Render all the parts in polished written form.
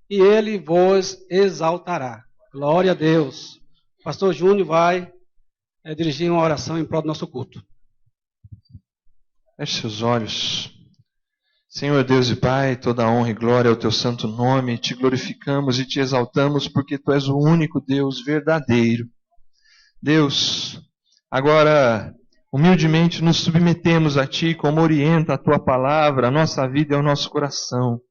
e ele vos exaltará. Glória a Deus. O pastor Júnior vai dirigir uma oração em prol do nosso culto. Feche seus olhos. Senhor Deus e Pai, toda honra e glória ao teu santo nome. Te glorificamos e te exaltamos porque tu és o único Deus verdadeiro. Deus, agora humildemente nos submetemos a ti como orienta a tua palavra, a nossa vida e o nosso coração.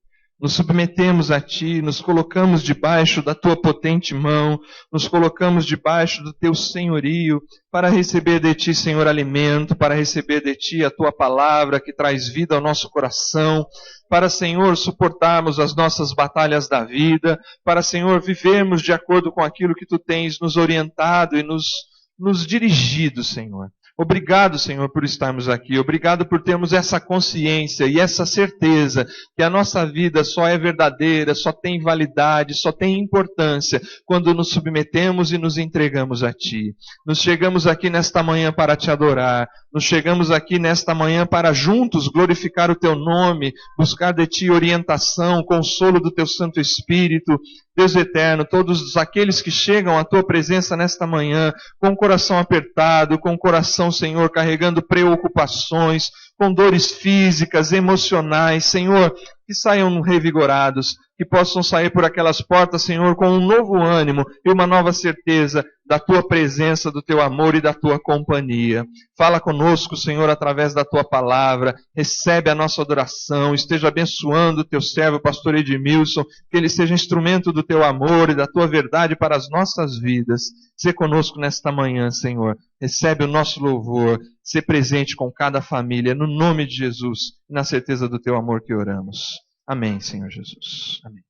Nos submetemos a Ti, nos colocamos debaixo da Tua potente mão, nos colocamos debaixo do Teu senhorio, para receber de Ti, Senhor, alimento, para receber de Ti a Tua palavra que traz vida ao nosso coração, para, Senhor, suportarmos as nossas batalhas da vida, para, Senhor, vivermos de acordo com aquilo que Tu tens nos orientado e nos dirigido, Senhor. Obrigado, Senhor, por estarmos aqui. Obrigado por termos essa consciência e essa certeza que a nossa vida só é verdadeira, só tem validade, só tem importância quando nos submetemos e nos entregamos a Ti. Nos chegamos aqui nesta manhã para Te adorar. Nos chegamos aqui nesta manhã para juntos glorificar o Teu nome, buscar de Ti orientação, consolo do Teu Santo Espírito. Deus eterno, todos aqueles que chegam à Tua presença nesta manhã, com o coração apertado, com o coração, Senhor, carregando preocupações, com dores físicas, emocionais, Senhor, que saiam revigorados, que possam sair por aquelas portas, Senhor, com um novo ânimo e uma nova certeza da Tua presença, do Teu amor e da Tua companhia. Fala conosco, Senhor, através da Tua palavra, recebe a nossa adoração, esteja abençoando o Teu servo, pastor Edmilson, que ele seja instrumento do Teu amor e da Tua verdade para as nossas vidas. Sê conosco nesta manhã, Senhor, recebe o nosso louvor, sê presente com cada família, no nome de Jesus, e na certeza do Teu amor que oramos. Amém, Senhor Jesus. Amém.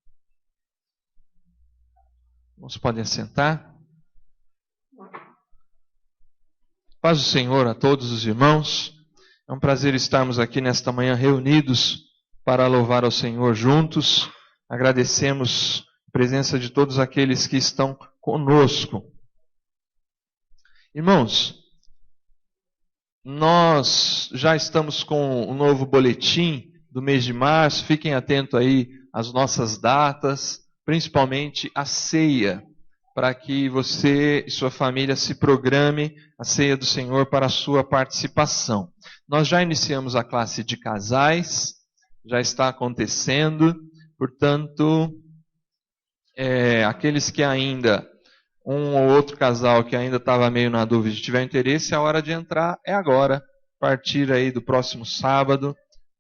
Irmãos, podem sentar. Paz do Senhor a todos os irmãos. É um prazer estarmos aqui nesta manhã reunidos para louvar ao Senhor juntos. Agradecemos a presença de todos aqueles que estão conosco. Irmãos, nós já estamos com um novo boletim do mês de março. Fiquem atentos aí às nossas datas, principalmente a ceia, para que você e sua família se programe a ceia do Senhor para a sua participação. Nós já iniciamos a classe de casais, já está acontecendo, portanto, aqueles que ainda, um ou outro casal que ainda estava meio na dúvida, se tiver interesse, a hora de entrar é agora, a partir aí do próximo sábado,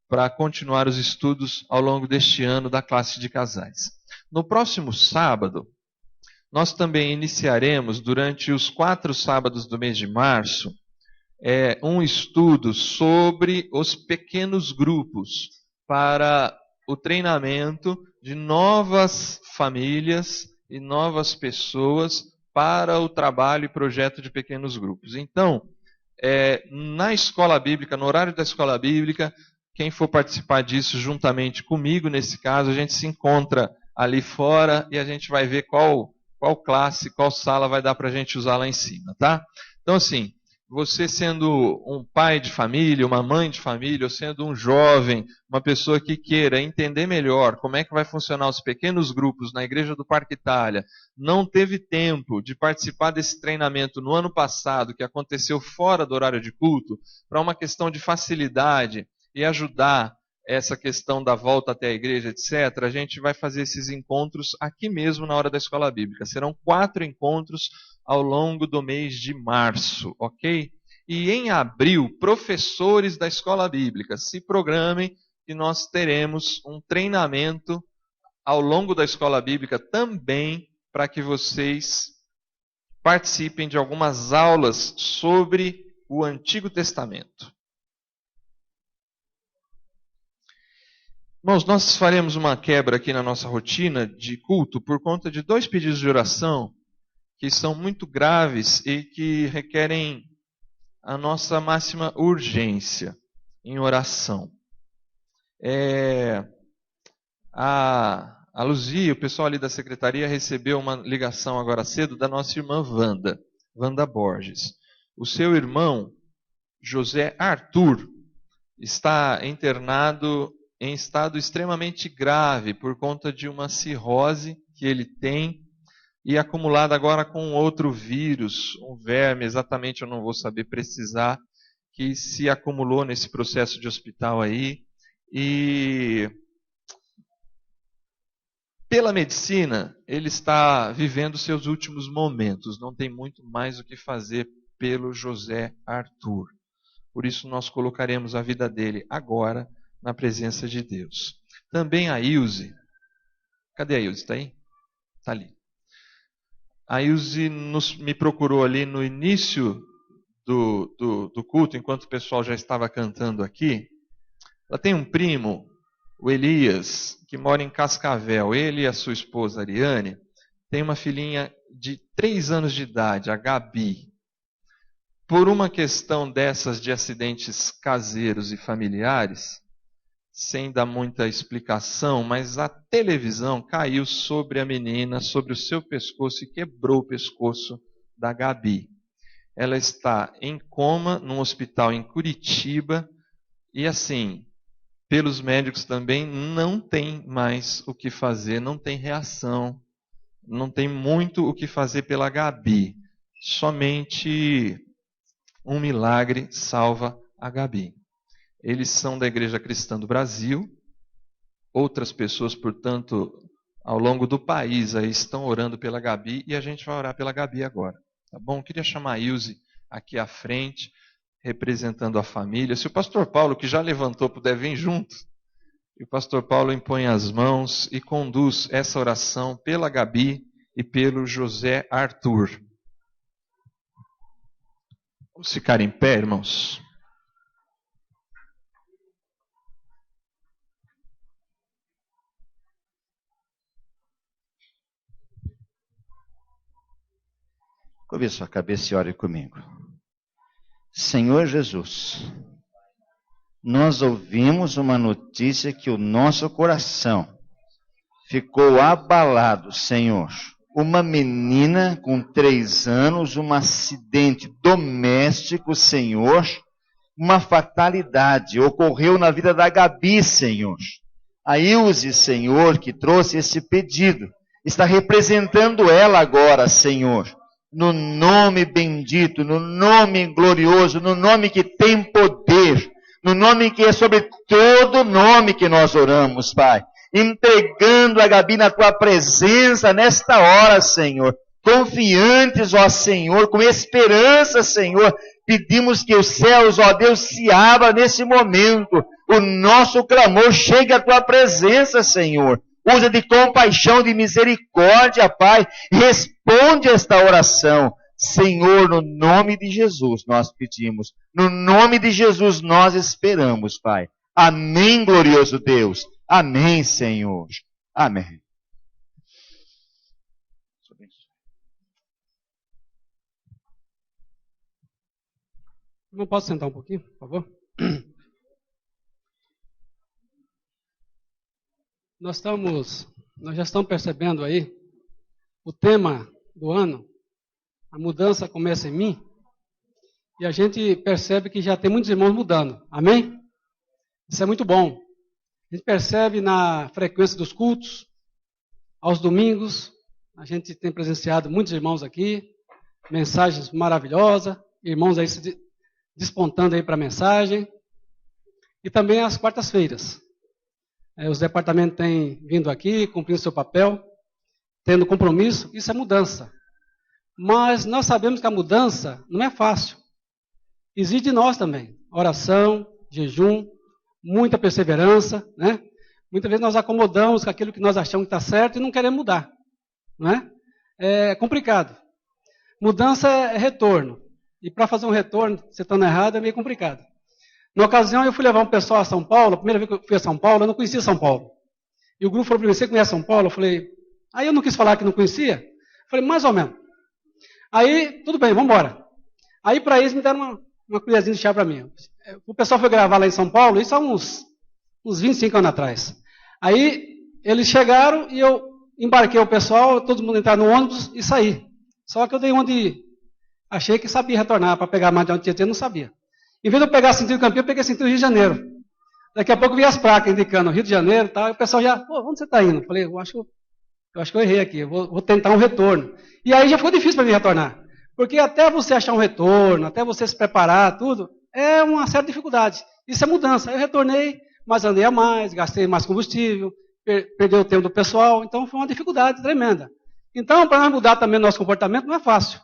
para continuar os estudos ao longo deste ano da classe de casais. No próximo sábado, nós também iniciaremos, durante os 4 sábados do mês de março, um estudo sobre os pequenos grupos para o treinamento de novas famílias e novas pessoas para o trabalho e projeto de pequenos grupos. Então, na escola bíblica, no horário da escola bíblica, quem for participar disso juntamente comigo, nesse caso, a gente se encontra ali fora e a gente vai ver qual classe, qual sala vai dar para a gente usar lá em cima, tá? Então, assim, você sendo um pai de família, uma mãe de família, ou sendo um jovem, uma pessoa que queira entender melhor como é que vai funcionar os pequenos grupos na Igreja do Parque Itália, não teve tempo de participar desse treinamento no ano passado, que aconteceu fora do horário de culto, para uma questão de facilidade e ajudar essa questão da volta até a igreja, etc., a gente vai fazer esses encontros aqui mesmo na hora da escola bíblica. Serão 4 encontros ao longo do mês de março, ok? E em abril, professores da escola bíblica, se programem que nós teremos um treinamento ao longo da escola bíblica também para que vocês participem de algumas aulas sobre o Antigo Testamento. Irmãos, nós faremos uma quebra aqui na nossa rotina de culto por conta de 2 pedidos de oração que são muito graves e que requerem a nossa máxima urgência em oração. A Luzia, o pessoal ali da secretaria, recebeu uma ligação agora cedo da nossa irmã Wanda Borges. O seu irmão, José Arthur, está internado em estado extremamente grave por conta de uma cirrose que ele tem e acumulada agora com outro vírus, um verme, exatamente eu não vou saber precisar, que se acumulou nesse processo de hospital aí. E pela medicina, ele está vivendo seus últimos momentos, não tem muito mais o que fazer pelo José Arthur. Por isso nós colocaremos a vida dele agora na presença de Deus. Também a Ilse. Cadê a Ilse? Está aí? Está ali. A Ilse me procurou ali no início do culto, enquanto o pessoal já estava cantando aqui. Ela tem um primo, o Elias, que mora em Cascavel. Ele e a sua esposa Ariane têm uma filhinha de 3 anos de idade, a Gabi. Por uma questão dessas de acidentes caseiros e familiares, sem dar muita explicação, mas a televisão caiu sobre a menina, sobre o seu pescoço e quebrou o pescoço da Gabi. Ela está em coma num hospital em Curitiba e assim, pelos médicos também não tem mais o que fazer, não tem reação, não tem muito o que fazer pela Gabi. Somente um milagre salva a Gabi. Eles são da Igreja Cristã do Brasil. Outras pessoas, portanto, ao longo do país aí estão orando pela Gabi e a gente vai orar pela Gabi agora. Tá bom? Queria chamar a Ilse aqui à frente, representando a família. Se o pastor Paulo, que já levantou, puder vir junto, e o pastor Paulo impõe as mãos e conduz essa oração pela Gabi e pelo José Arthur. Vamos ficar em pé, irmãos? Curve sua cabeça e ore comigo. Senhor Jesus, nós ouvimos uma notícia que o nosso coração ficou abalado, Senhor. Uma menina com 3 anos, um acidente doméstico, Senhor, uma fatalidade ocorreu na vida da Gabi, Senhor. A Ilse, Senhor, que trouxe esse pedido, está representando ela agora, Senhor. No nome bendito, no nome glorioso, no nome que tem poder, no nome que é sobre todo nome que nós oramos, Pai. Entregando a Gabi na Tua presença nesta hora, Senhor. Confiantes, ó Senhor, com esperança, Senhor. Pedimos que os céus, ó Deus, se abram nesse momento. O nosso clamor chegue à Tua presença, Senhor. Usa de compaixão, de misericórdia, Pai. Responde esta oração. Senhor, no nome de Jesus nós pedimos. No nome de Jesus nós esperamos, Pai. Amém, glorioso Deus. Amém, Senhor. Amém. Não posso sentar um pouquinho, por favor? Nós já estamos percebendo aí o tema do ano, a mudança começa em mim, e a gente percebe que já tem muitos irmãos mudando, amém? Isso é muito bom. A gente percebe na frequência dos cultos, aos domingos, a gente tem presenciado muitos irmãos aqui, mensagens maravilhosas, irmãos aí se despontando aí para a mensagem, e também às quartas-feiras. Os departamentos têm vindo aqui, cumprindo seu papel, tendo compromisso, isso é mudança. Mas nós sabemos que a mudança não é fácil. Exige de nós também oração, jejum, muita perseverança, né? Muitas vezes nós acomodamos com aquilo que nós achamos que está certo e não queremos mudar, não é? É complicado. Mudança é retorno. E para fazer um retorno, você estando errado, é meio complicado. Na ocasião, eu fui levar um pessoal a São Paulo. A primeira vez que eu fui a São Paulo, eu não conhecia São Paulo. E o grupo falou para mim, você conhece São Paulo? Eu falei, aí eu não quis falar que não conhecia. Eu falei, mais ou menos. Aí, tudo bem, vamos embora. Aí, para eles, me deram uma colherzinha de chá para mim. O pessoal foi gravar lá em São Paulo, isso há uns 25 anos atrás. Aí, eles chegaram e eu embarquei o pessoal, todo mundo entrar no ônibus e saí. Só que eu dei onde achei que sabia retornar para pegar mais de onde tinha, não sabia. Em vez de eu pegar a cintura do Campinas, eu peguei a cintura do Rio de Janeiro. Daqui a pouco vi as placas indicando Rio de Janeiro e tal, e o pessoal já, pô, onde você está indo? Eu falei, eu acho que eu errei aqui, eu vou tentar um retorno. E aí já ficou difícil para mim retornar. Porque até você achar um retorno, até você se preparar, tudo, é uma certa dificuldade. Isso é mudança. Eu retornei, mas andei a mais, gastei mais combustível, perdeu o tempo do pessoal, então foi uma dificuldade tremenda. Então, para nós mudar também o nosso comportamento, não é fácil.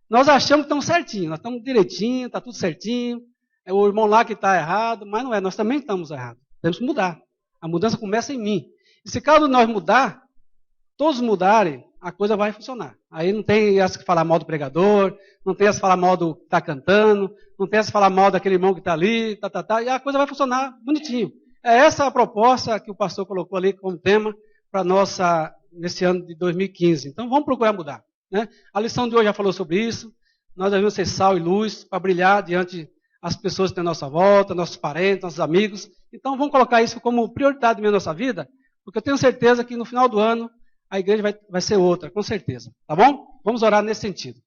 Nós achamos que estamos certinho, nós estamos direitinho, está tudo certinho, é o irmão lá que está errado, mas não é, nós também estamos errados. Temos que mudar. A mudança começa em mim. E se caso nós mudar, todos mudarem, a coisa vai funcionar. Aí não tem essa que falar mal do pregador, não tem essa que falar mal do que está cantando, não tem essa que falar mal daquele irmão que está ali, e a coisa vai funcionar bonitinho. É essa a proposta que o pastor colocou ali como tema para nesse ano de 2015. Então vamos procurar mudar. Né? A lição de hoje já falou sobre isso. Nós devemos ser sal e luz para brilhar diante das pessoas que têm à nossa volta, nossos parentes, nossos amigos. Então vamos colocar isso como prioridade na nossa vida, porque eu tenho certeza que no final do ano a igreja vai ser outra, com certeza. Tá bom? Vamos orar nesse sentido.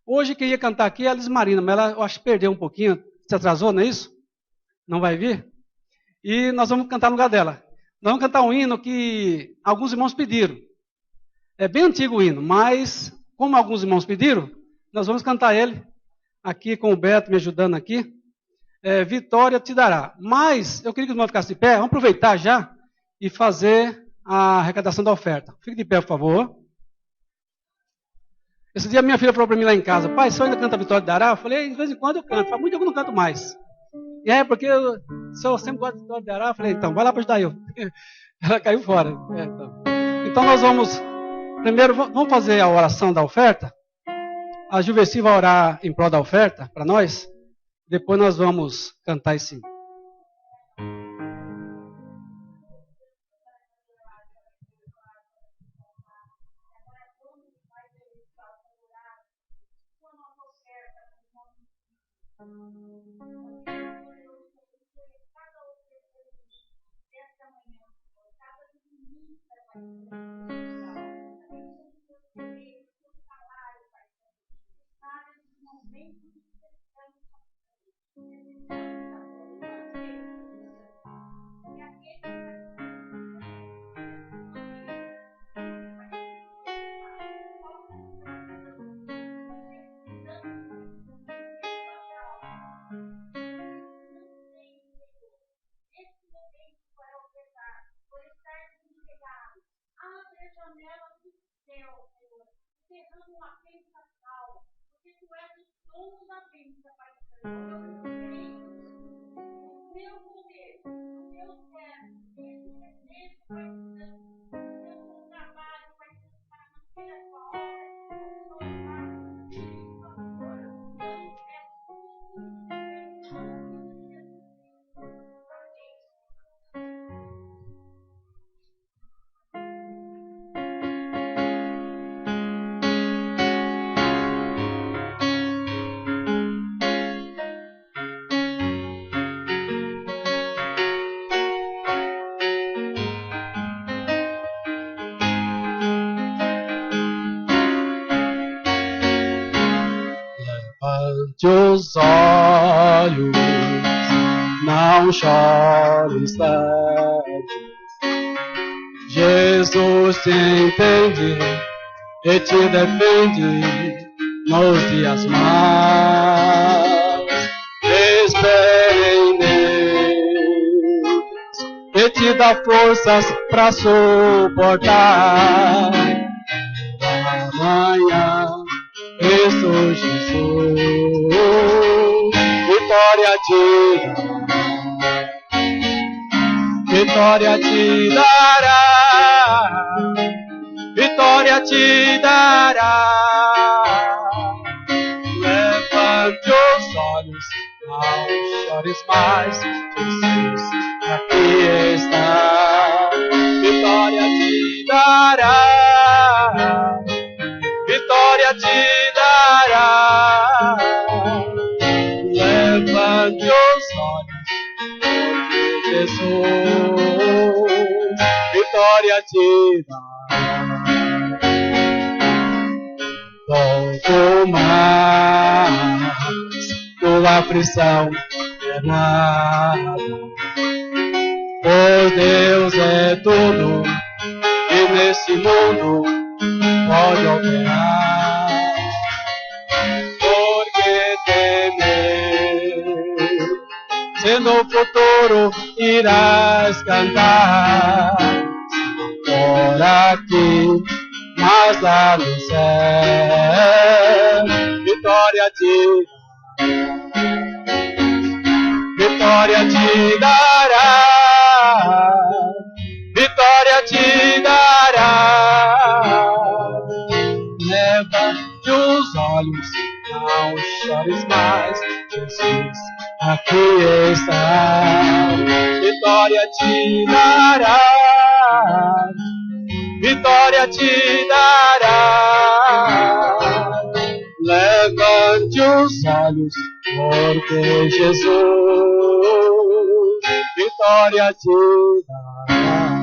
Hoje quem ia cantar aqui é a Liz Marina, mas ela eu acho que perdeu um pouquinho. Se atrasou, não é isso? Não vai vir? E nós vamos cantar no lugar dela. Nós vamos cantar um hino que alguns irmãos pediram. É bem antigo o hino, mas como alguns irmãos pediram, nós vamos cantar ele aqui com o Beto me ajudando aqui. Vitória te dará. Mas eu queria que os irmãos ficassem de pé. Vamos aproveitar já e fazer a arrecadação da oferta. Fique de pé, por favor. Esse dia minha filha falou para mim lá em casa, pai, você ainda canta Vitória te dará? Eu falei, de vez em quando eu canto. Faz muito tempo que eu não canto mais. E porque eu sempre gosto de Vitória te dará. Eu falei, então, vai lá para ajudar eu. Ela caiu fora. Então nós vamos, primeiro, vamos fazer a oração da oferta. A Juveci vai orar em prol da oferta para nós. Depois nós vamos cantar esse hino. Os olhos, não chores tarde. Jesus te entende e te defende nos dias maus. Espere em Deus e te dá forças para suportar. Amanhã Cristo Jesus, vitória te dará, vitória te dará. Levante os olhos, não chores mais, Jesus aqui está. Vitória te dará, vitória te dará. Levante os olhos, porque Jesus, vitória te dará. Pouco mais, tua aflição é nada. pois Deus é tudo e nesse mundo pode operar. Por que temer? Se no futuro irás cantar, por aqui, mas lá no céu, vitória te dará, vitória te dará. Levante os olhos, não chores mais, Jesus aqui está. Vitória te dará, vitória te dará. Levante os olhos, porque Jesus vitória te dará.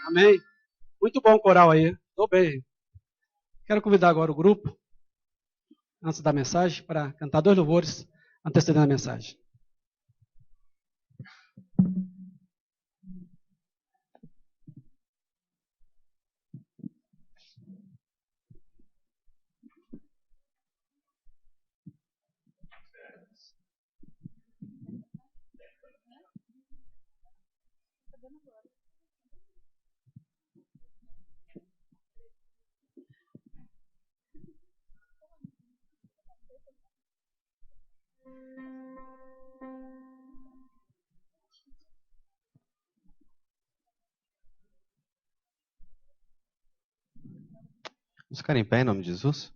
Amém? Muito bom coral aí. Estou bem. Quero convidar agora o grupo, antes da mensagem, para cantar 2 louvores antecedendo a mensagem. Vamos ficar em pé em nome de Jesus?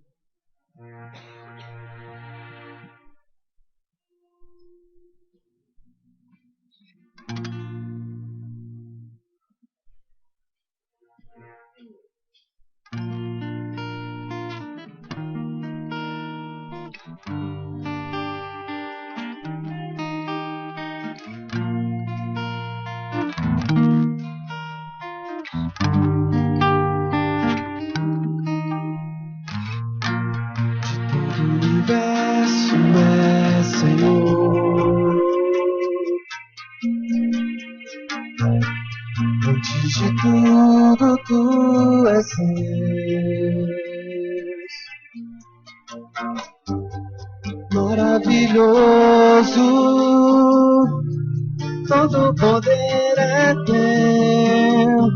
Todo poder é teu,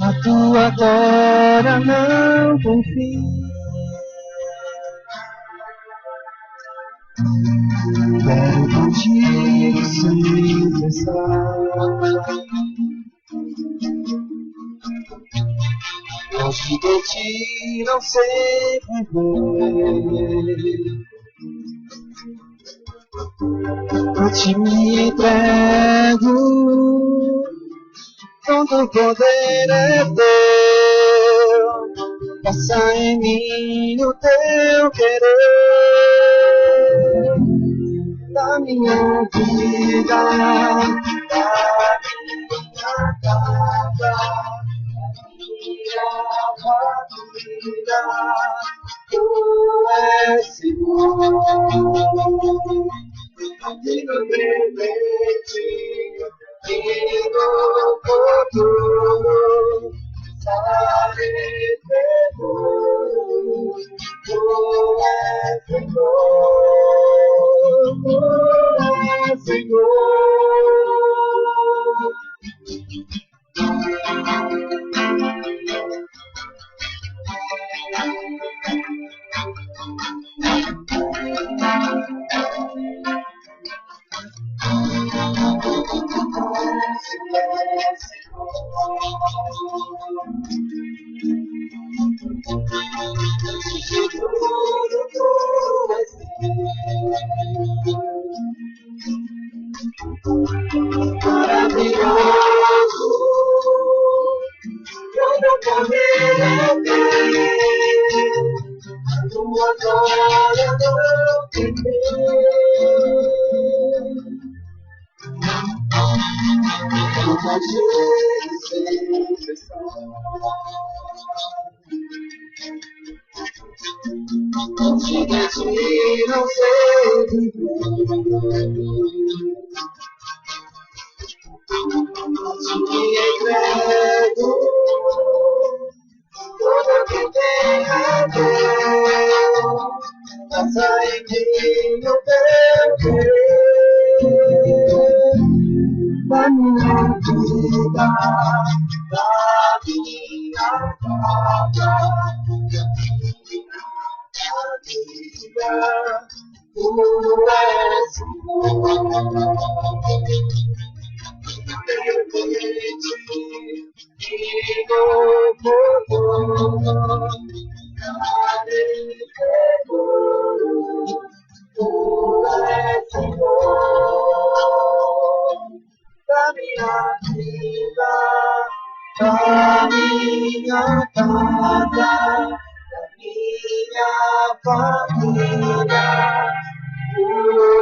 a tua glória não tem fim. Quero contigo sempre estar, longe de ti não sei viver. A ti me entrego, todo poder é teu, faça em mim o teu querer, da minha vida, da minha casa, da minha família, tu és Senhor. Digo presente, digo futuro, sabe seguro, tu és Senhor, tu és Senhor. Maravilhoso, todo poder é teu, a tua glória não tem fim. Tua Jesus longe de ti não sei viver. te entrego tudo que tem a Deus. Faça em mim o teu querer. Da minha vida, da minha casa, da minha vida, tu és da minha vida, da minha casa, da minha família, tu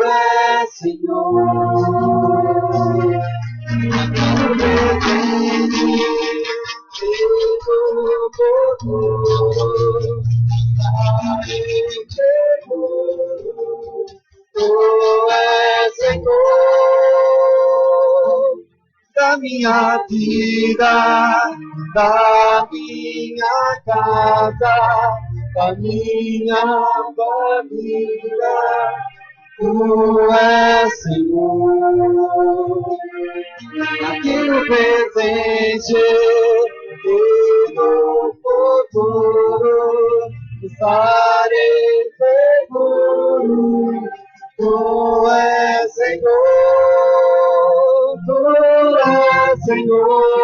és Senhor. Tudo presente, tu és Senhor da minha vida, da minha casa, da minha família, tu és Senhor. Aqui no presente e no futuro, estarei seguro. Tu és Senhor, tu és Senhor.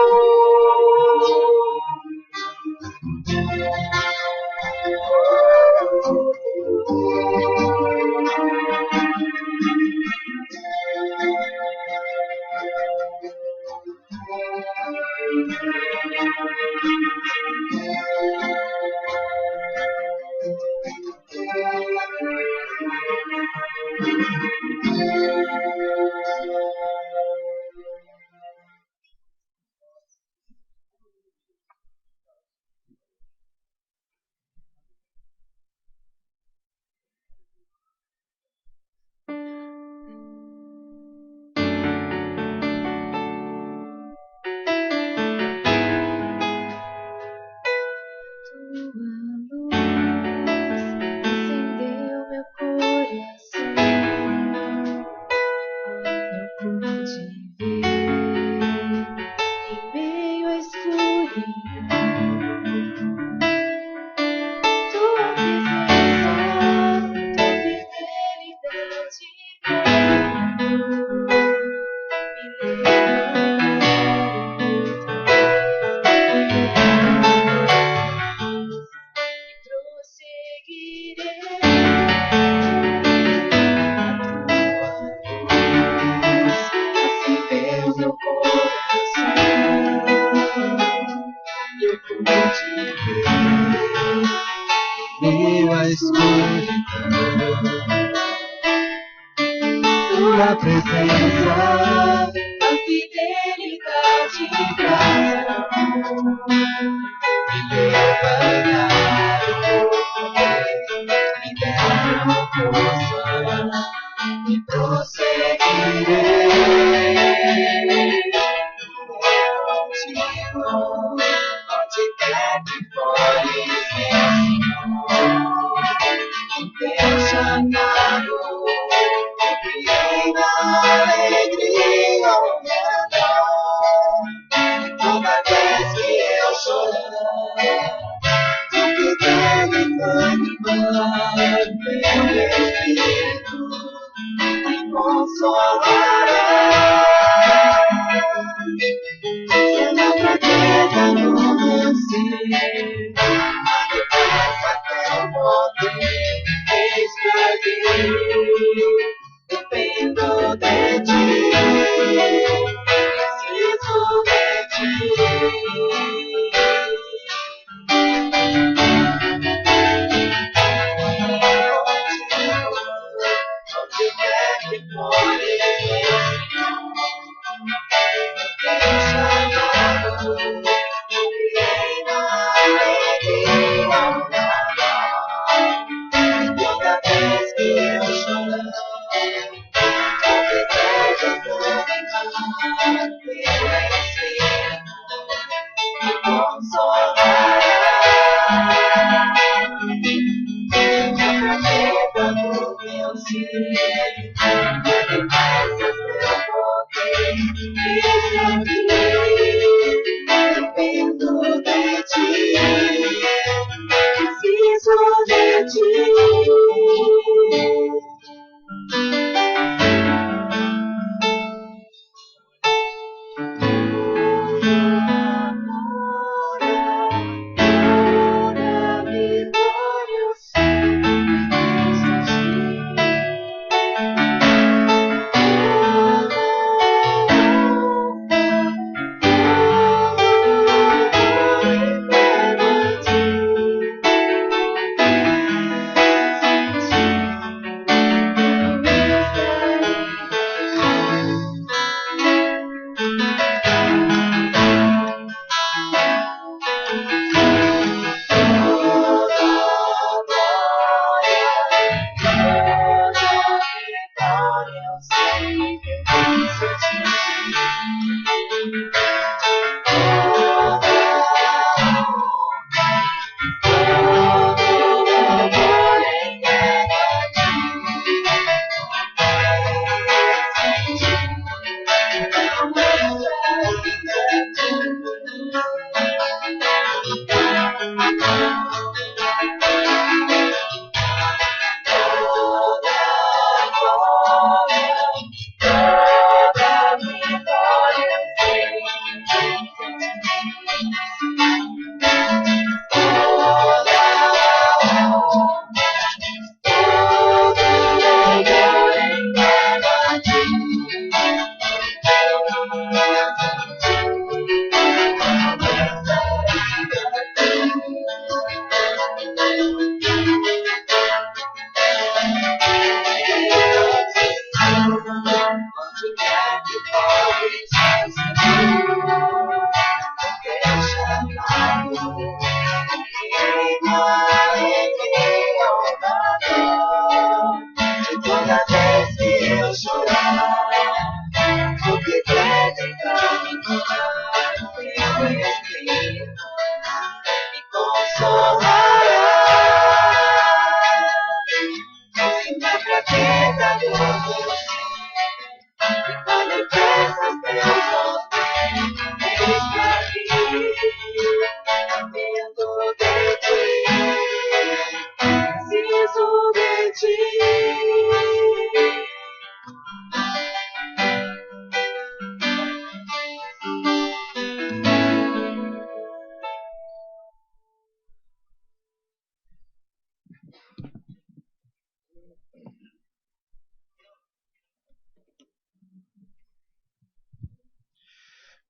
Tua presença, a fidelidade e graça me levantaram, me deram força e prosseguirei. Onde quer que fores, meu teu chamado, eu criei na alegria ao redor. Toda vez que eu chorar, tu puder me animar, meu espírito me consolará. Seja fraqueza no meu ser, manifesta teu poder, eis que aqui dependo de ti, preciso de ti. Onde quer que fores, teu chamado, eu criei na alegria ao redor. Toda vez que eu chorar, tu desejas animar, meu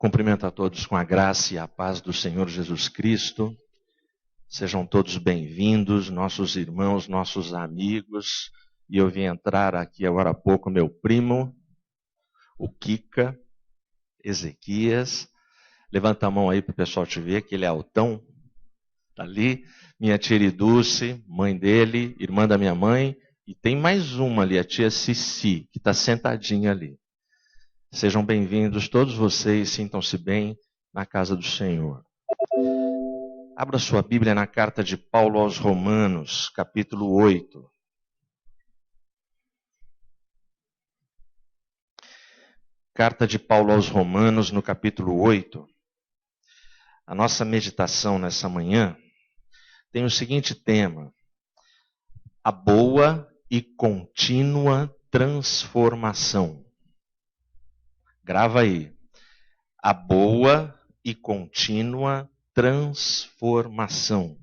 Cumprimento a todos com a graça e a paz do Senhor Jesus Cristo. Sejam todos bem-vindos, nossos irmãos, nossos amigos. E eu vim entrar aqui agora há pouco, meu primo, o Kika, Ezequias. Levanta a mão aí para o pessoal te ver, que ele é altão. Está ali. Minha tia Iriduce, mãe dele, irmã da minha mãe. E tem mais uma ali, a tia Cici, que está sentadinha ali. Sejam bem-vindos todos vocês, sintam-se bem na casa do Senhor. Abra sua Bíblia na carta de Paulo aos Romanos, capítulo 8. Carta de Paulo aos Romanos, no capítulo 8. A nossa meditação nessa manhã tem o seguinte tema: a boa e contínua transformação. Grava aí. A boa e contínua transformação.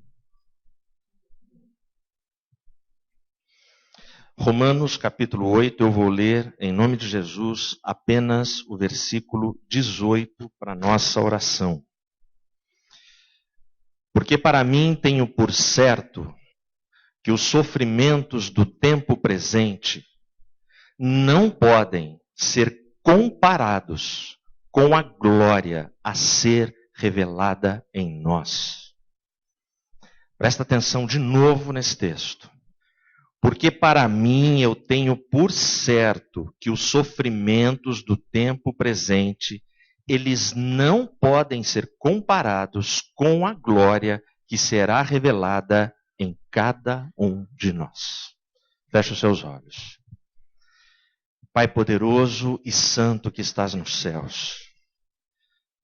Romanos capítulo 8, eu vou ler em nome de Jesus apenas o versículo 18 para nossa oração. Porque para mim tenho por certo que os sofrimentos do tempo presente não podem ser comparados com a glória a ser revelada em nós. Presta atenção de novo nesse texto. Porque para mim eu tenho por certo que os sofrimentos do tempo presente eles não podem ser comparados com a glória que será revelada em cada um de nós. Feche os seus olhos. Pai poderoso e santo que estás nos céus,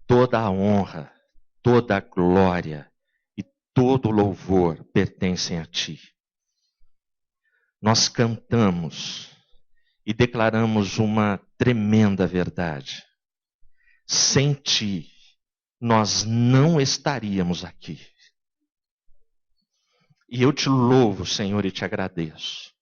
toda a honra, toda a glória e todo o louvor pertencem a Ti. Nós cantamos e declaramos uma tremenda verdade. Sem Ti, nós não estaríamos aqui. E eu te louvo, Senhor, e te agradeço,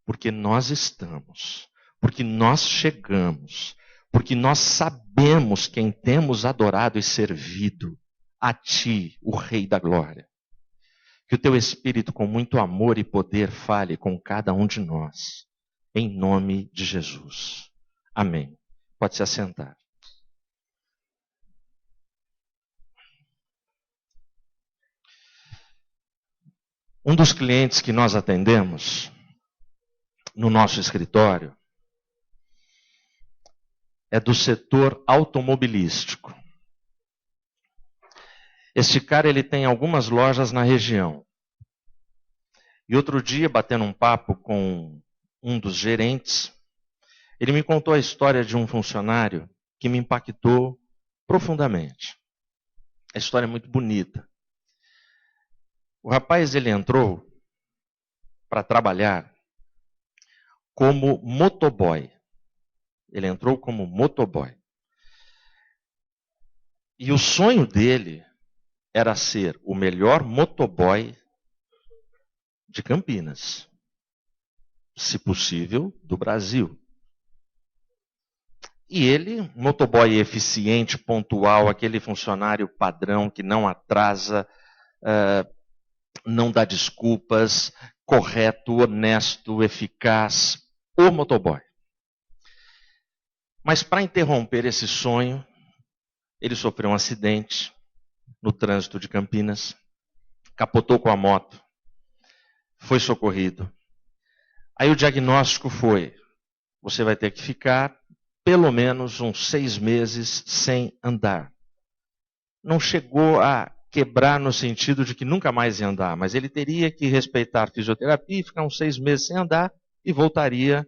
porque nós estamos, porque nós chegamos, porque nós sabemos quem temos adorado e servido, a Ti, o Rei da Glória. Que o Teu Espírito, com muito amor e poder, fale com cada um de nós, em nome de Jesus. Amém. Pode se assentar. Um dos clientes que nós atendemos no nosso escritório é do setor automobilístico. Este cara, ele tem algumas lojas na região. E outro dia, batendo um papo com um dos gerentes, ele me contou a história de um funcionário que me impactou profundamente. A história é muito bonita. O rapaz, ele entrou para trabalhar como motoboy. Ele entrou como motoboy. E o sonho dele era ser o melhor motoboy de Campinas. Se possível, do Brasil. E ele, motoboy eficiente, pontual, aquele funcionário padrão que não atrasa, não dá desculpas, correto, honesto, eficaz, o motoboy. Mas para interromper esse sonho, ele sofreu um acidente no trânsito de Campinas, capotou com a moto, foi socorrido. Aí o diagnóstico foi: você vai ter que ficar pelo menos uns 6 meses sem andar. Não chegou a quebrar no sentido de que nunca mais ia andar, mas ele teria que respeitar a fisioterapia, ficar uns 6 meses sem andar e voltaria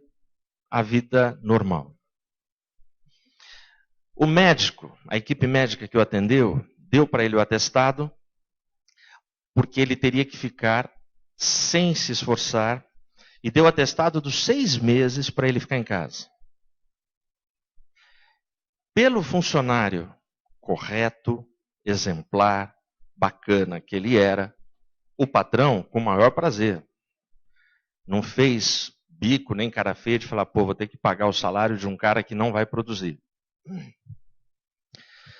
à vida normal. O médico, a equipe médica que o atendeu, deu para ele o atestado, porque ele teria que ficar sem se esforçar, e deu o atestado dos 6 meses para ele ficar em casa. Pelo funcionário correto, exemplar, bacana que ele era, o patrão, com o maior prazer, não fez bico nem cara feia de falar: pô, vou ter que pagar o salário de um cara que não vai produzir.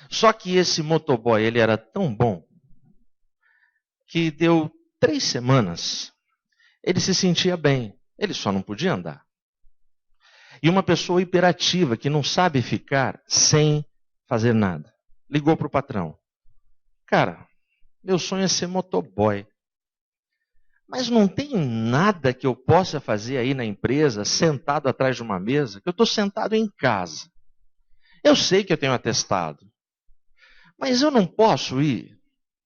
Só que esse motoboy, ele era tão bom que deu 3 semanas, ele se sentia bem, ele só não podia andar. E uma pessoa hiperativa que não sabe ficar sem fazer nada, ligou para o patrão: cara, meu sonho é ser motoboy, mas não tem nada que eu possa fazer aí na empresa, sentado atrás de uma mesa, que eu estou sentado em casa. Eu sei que eu tenho atestado, mas eu não posso ir.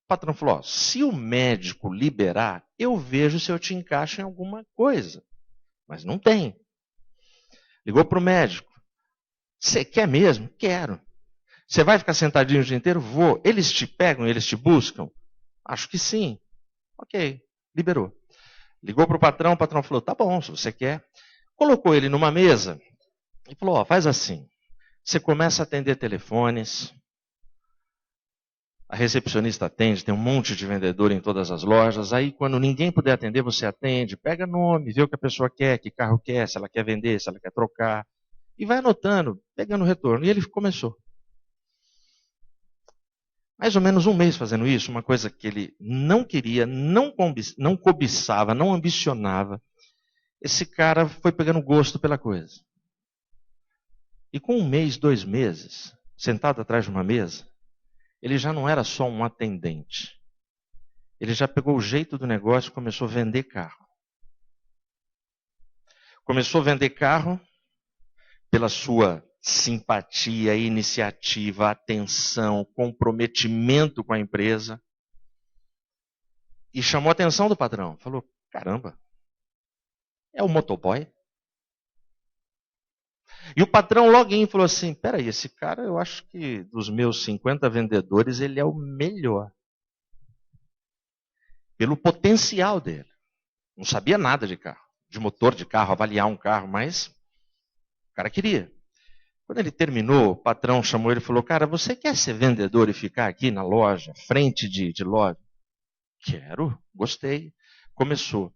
O patrão falou: ó, se o médico liberar, eu vejo se eu te encaixo em alguma coisa. Mas não tem. Ligou para o médico: você quer mesmo? Quero. Você vai ficar sentadinho o dia inteiro? Vou. Eles te pegam, eles te buscam? Acho que sim. Ok, liberou. Ligou para o patrão falou: tá bom, se você quer. Colocou ele numa mesa e falou: ó, faz assim. Você começa a atender telefones, a recepcionista atende, tem um monte de vendedor em todas as lojas. Aí, quando ninguém puder atender, você atende, pega nome, vê o que a pessoa quer, que carro quer, se ela quer vender, se ela quer trocar. E vai anotando, pegando retorno. E ele começou. Mais ou menos 1 mês fazendo isso, uma coisa que ele não queria, não cobiçava, não ambicionava. Esse cara foi pegando gosto pela coisa. E com 1 mês, 2 meses, sentado atrás de uma mesa, ele já não era só um atendente. Ele já pegou o jeito do negócio e começou a vender carro. Começou a vender carro pela sua simpatia, iniciativa, atenção, comprometimento com a empresa. E chamou a atenção do patrão. Falou, caramba, é o motoboy? E o patrão logo falou assim, peraí, esse cara, eu acho que dos meus 50 vendedores, ele é o melhor. Pelo potencial dele. Não sabia nada de carro, de motor de carro, avaliar um carro, mas o cara queria. Quando ele terminou, o patrão chamou ele e falou, cara, você quer ser vendedor e ficar aqui na loja, frente de loja? Quero, gostei. Começou.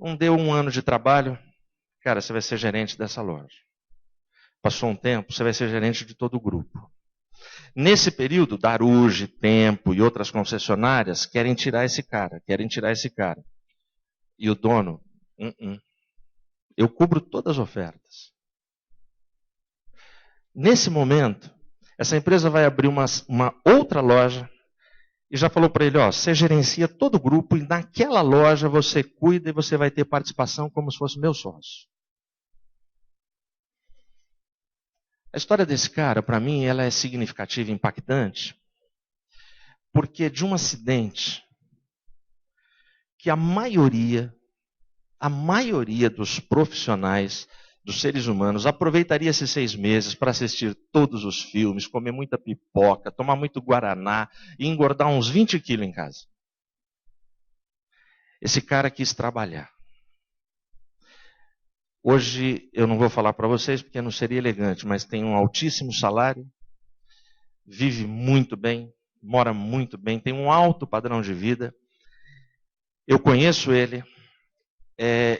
Não deu um ano de trabalho, cara, você vai ser gerente dessa loja. Passou um tempo, você vai ser gerente de todo o grupo. Nesse período, Daruge, Tempo e outras concessionárias querem tirar esse cara. E o dono, eu cubro todas as ofertas. Nesse momento, essa empresa vai abrir uma outra loja e já falou para ele, ó, você gerencia todo o grupo e naquela loja você cuida e você vai ter participação como se fosse meu sócio. A história desse cara, para mim, ela é significativa e impactante, porque de um acidente que a maioria dos profissionais, dos seres humanos, aproveitaria esses 6 meses para assistir todos os filmes, comer muita pipoca, tomar muito guaraná e engordar uns 20 quilos em casa. Esse cara quis trabalhar. Hoje eu não vou falar para vocês porque não seria elegante, mas tem um altíssimo salário, vive muito bem, mora muito bem, tem um alto padrão de vida. Eu conheço ele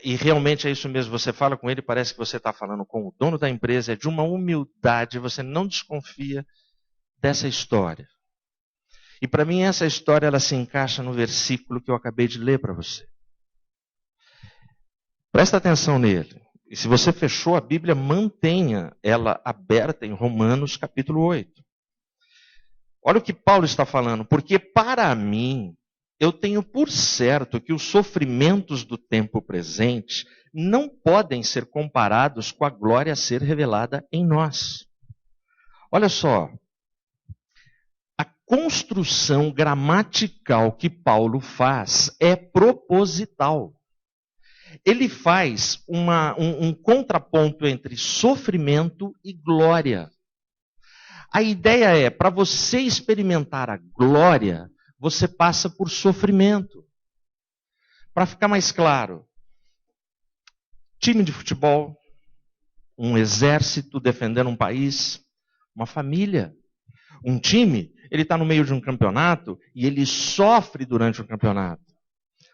e realmente é isso mesmo. Você fala com ele, parece que você está falando com o dono da empresa, é de uma humildade, você não desconfia dessa história. E para mim essa história ela se encaixa no versículo que eu acabei de ler para você. Presta atenção nele. E se você fechou a Bíblia, mantenha ela aberta em Romanos capítulo 8. Olha o que Paulo está falando. Porque para mim, eu tenho por certo que os sofrimentos do tempo presente não podem ser comparados com a glória a ser revelada em nós. Olha só. A construção gramatical que Paulo faz é proposital. Ele faz um contraponto entre sofrimento e glória. A ideia é, para você experimentar a glória, você passa por sofrimento. Para ficar mais claro, time de futebol, um exército defendendo um país, uma família. Um time, ele está no meio de um campeonato e ele sofre durante o campeonato.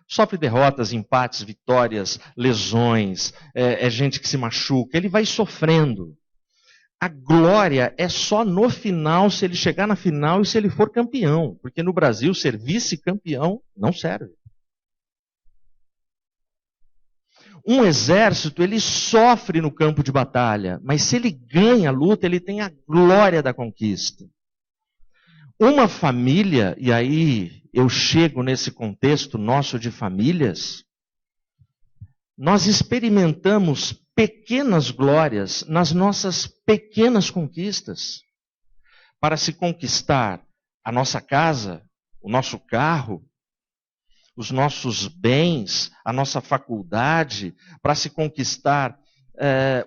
Sofre derrotas, empates, vitórias, lesões, é gente que se machuca, ele vai sofrendo. A glória é só no final, se ele chegar na final e se ele for campeão. Porque no Brasil, ser vice-campeão não serve. Um exército, ele sofre no campo de batalha, mas se ele ganha a luta, ele tem a glória da conquista. Uma família, e aí eu chego nesse contexto nosso de famílias, nós experimentamos pequenas glórias nas nossas pequenas conquistas. Para se conquistar a nossa casa, o nosso carro, os nossos bens, a nossa faculdade, para se conquistar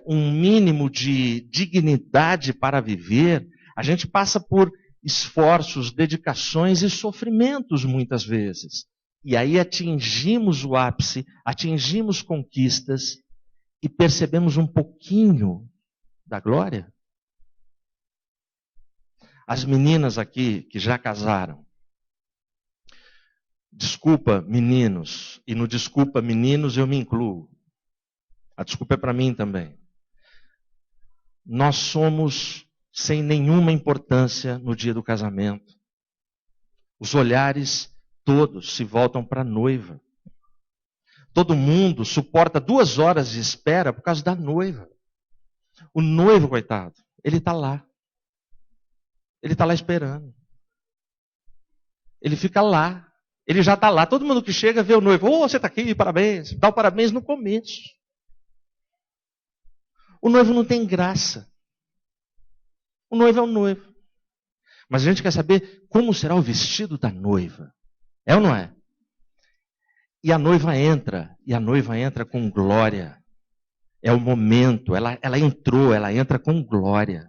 um mínimo de dignidade para viver, a gente passa por esforços, dedicações e sofrimentos muitas vezes. E aí atingimos o ápice, atingimos conquistas e percebemos um pouquinho da glória. As meninas aqui que já casaram, desculpa meninos, e no desculpa meninos eu me incluo. A desculpa é para mim também. Nós somos sem nenhuma importância no dia do casamento. Os olhares todos se voltam para a noiva. Todo mundo suporta 2 horas de espera por causa da noiva. O noivo, coitado, ele está lá. Ele está lá esperando. Ele fica lá. Ele já está lá. Todo mundo que chega vê o noivo. Oh, você está aqui, parabéns. Dá o parabéns no começo. O noivo não tem graça. O noivo é o noivo. Mas a gente quer saber como será o vestido da noiva. É ou não é? E a noiva entra com glória. É o momento, ela entrou, ela entra com glória.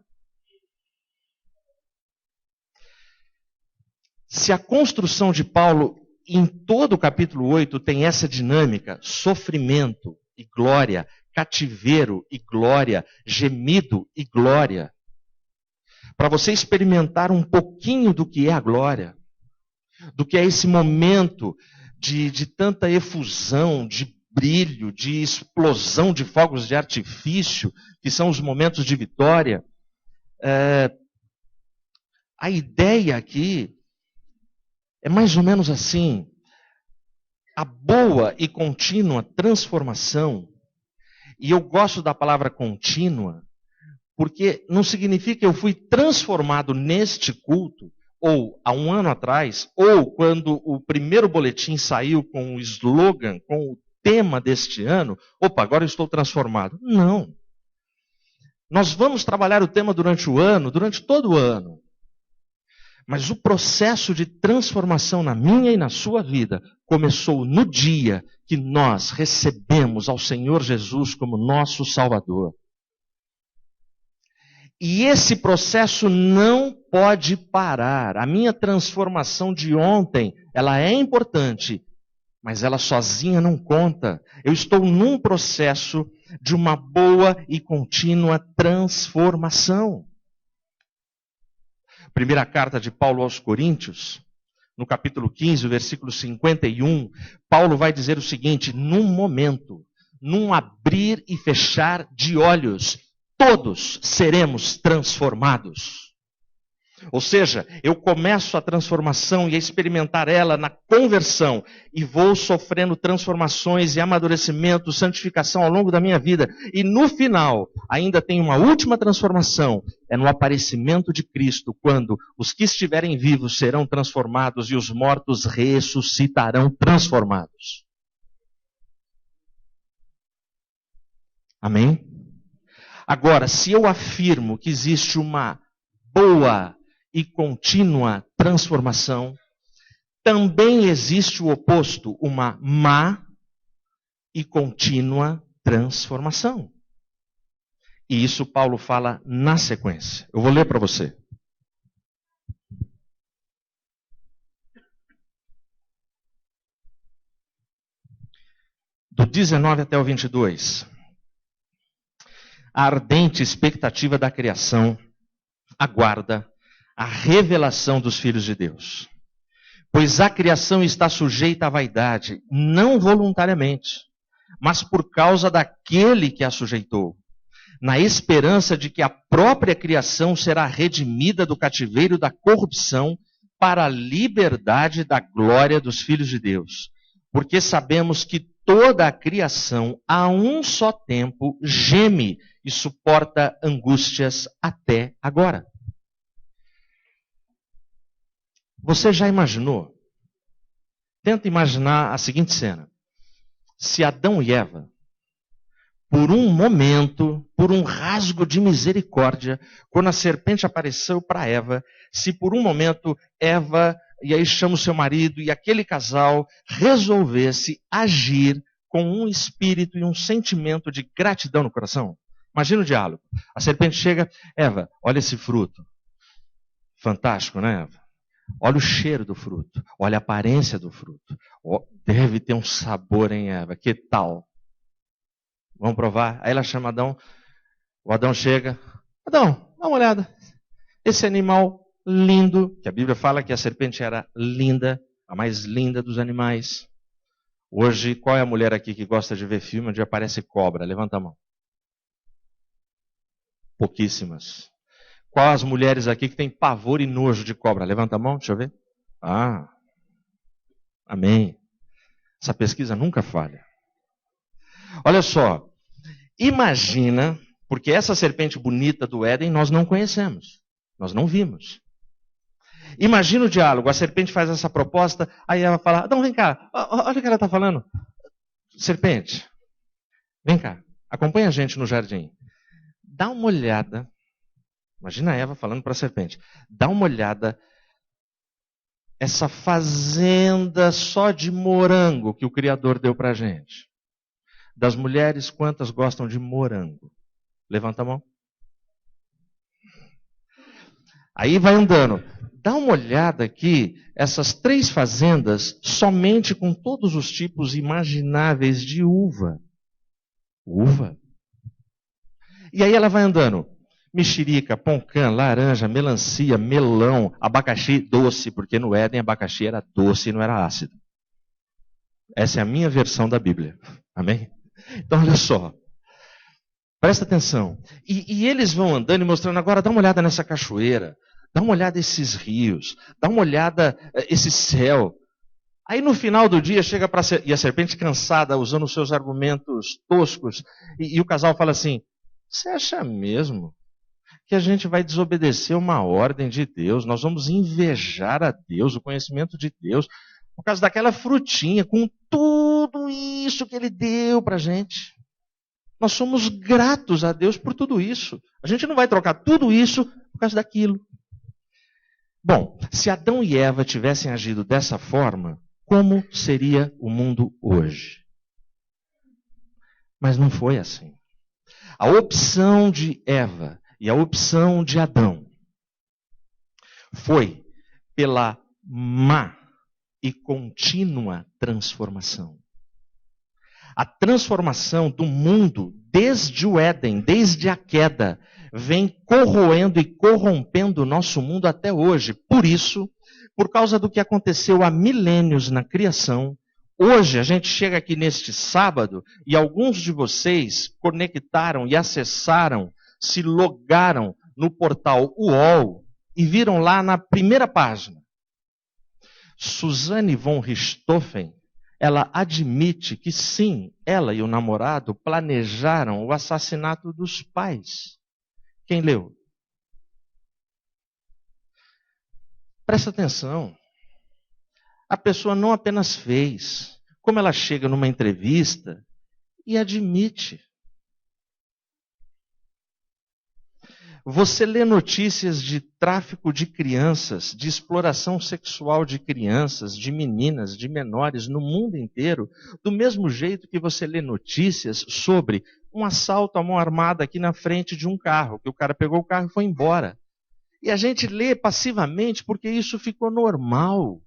Se a construção de Paulo, em todo o capítulo 8, tem essa dinâmica, sofrimento e glória, cativeiro e glória, gemido e glória, para você experimentar um pouquinho do que é a glória, do que é esse momento de tanta efusão, de brilho, de explosão de fogos de artifício, que são os momentos de vitória. A ideia aqui é mais ou menos assim: a boa e contínua transformação, e eu gosto da palavra contínua, porque não significa que eu fui transformado neste culto, ou há um ano atrás, ou quando o primeiro boletim saiu com o slogan, com o tema deste ano, opa, agora eu estou transformado. Não. Nós vamos trabalhar o tema durante o ano, durante todo o ano. Mas o processo de transformação na minha e na sua vida começou no dia que nós recebemos ao Senhor Jesus como nosso Salvador. E esse processo não pode parar. A minha transformação de ontem, ela é importante, mas ela sozinha não conta. Eu estou num processo de uma boa e contínua transformação. Primeira carta de Paulo aos Coríntios, no capítulo 15, versículo 51, Paulo vai dizer o seguinte: num momento, num abrir e fechar de olhos, todos seremos transformados. Ou seja, eu começo a transformação e a experimentar ela na conversão e vou sofrendo transformações e amadurecimento, santificação ao longo da minha vida. E no final, ainda tem uma última transformação, é no aparecimento de Cristo, quando os que estiverem vivos serão transformados e os mortos ressuscitarão transformados. Amém? Agora, se eu afirmo que existe uma boa e contínua transformação, também existe o oposto, uma má e contínua transformação. E isso Paulo fala na sequência. Eu vou ler para você. Do 19 até o 22. A ardente expectativa da criação aguarda a revelação dos filhos de Deus. Pois a criação está sujeita à vaidade, não voluntariamente, mas por causa daquele que a sujeitou, na esperança de que a própria criação será redimida do cativeiro da corrupção para a liberdade da glória dos filhos de Deus. Porque sabemos que toda a criação, a um só tempo, geme e suporta angústias até agora. Você já imaginou? Tenta imaginar a seguinte cena. Se Adão e Eva, por um momento, por um rasgo de misericórdia, quando a serpente apareceu para Eva, se por um momento Eva, e aí chama o seu marido, e aquele casal resolvesse agir com um espírito e um sentimento de gratidão no coração. Imagina o diálogo. A serpente chega, Eva, olha esse fruto. Fantástico, né, Eva? Olha o cheiro do fruto, olha a aparência do fruto. Oh, deve ter um sabor, hein, Eva? Que tal? Vamos provar? Aí ela chama Adão, o Adão chega. Adão, dá uma olhada. Esse animal lindo, que a Bíblia fala que a serpente era linda, a mais linda dos animais. Hoje, qual é a mulher aqui que gosta de ver filme onde aparece cobra? Levanta a mão. Pouquíssimas. Qual as mulheres aqui que têm pavor e nojo de cobra? Levanta a mão, deixa eu ver. Ah, amém. Essa pesquisa nunca falha. Olha só, imagina, porque essa serpente bonita do Éden nós não conhecemos, nós não vimos. Imagina o diálogo, a serpente faz essa proposta, aí ela fala, não, vem cá, olha o que ela está falando. Serpente, vem cá, acompanha a gente no jardim. Dá uma olhada Imagina Eva falando para a serpente: dá uma olhada, essa fazenda só de morango que o Criador deu para a gente. Das mulheres, quantas gostam de morango? Levanta a mão. Aí vai andando. Dá uma olhada aqui, essas 3 fazendas, somente com todos os tipos imagináveis de uva. Uva. E aí ela vai andando. Mexerica, poncã, laranja, melancia, melão, abacaxi doce, porque no Éden abacaxi era doce e não era ácido. Essa é a minha versão da Bíblia. Amém? Então olha só. Presta atenção. E eles vão andando e mostrando, agora dá uma olhada nessa cachoeira, dá uma olhada nesses rios, dá uma olhada esse céu. Aí no final do dia chega para e a serpente cansada, usando os seus argumentos toscos, e o casal fala assim: você acha mesmo que a gente vai desobedecer uma ordem de Deus? Nós vamos invejar a Deus, o conhecimento de Deus, por causa daquela frutinha, com tudo isso que Ele deu para a gente. Nós somos gratos a Deus por tudo isso. A gente não vai trocar tudo isso por causa daquilo. Bom, se Adão e Eva tivessem agido dessa forma, como seria o mundo hoje? Mas não foi assim. A opção de Eva e a opção de Adão foi pela má e contínua transformação. A transformação do mundo, desde o Éden, desde a queda, vem corroendo e corrompendo o nosso mundo até hoje. Por isso, por causa do que aconteceu há milênios na criação, hoje a gente chega aqui neste sábado e alguns de vocês conectaram e acessaram, se logaram no portal UOL e viram lá na primeira página. Suzanne von Richthofen, ela admite que sim, ela e o namorado planejaram o assassinato dos pais. Quem leu? Presta atenção. A pessoa não apenas fez, como ela chega numa entrevista e admite. Você lê notícias de tráfico de crianças, de exploração sexual de crianças, de meninas, de menores no mundo inteiro, do mesmo jeito que você lê notícias sobre um assalto à mão armada aqui na frente de um carro, que o cara pegou o carro e foi embora. E a gente lê passivamente porque isso ficou normal.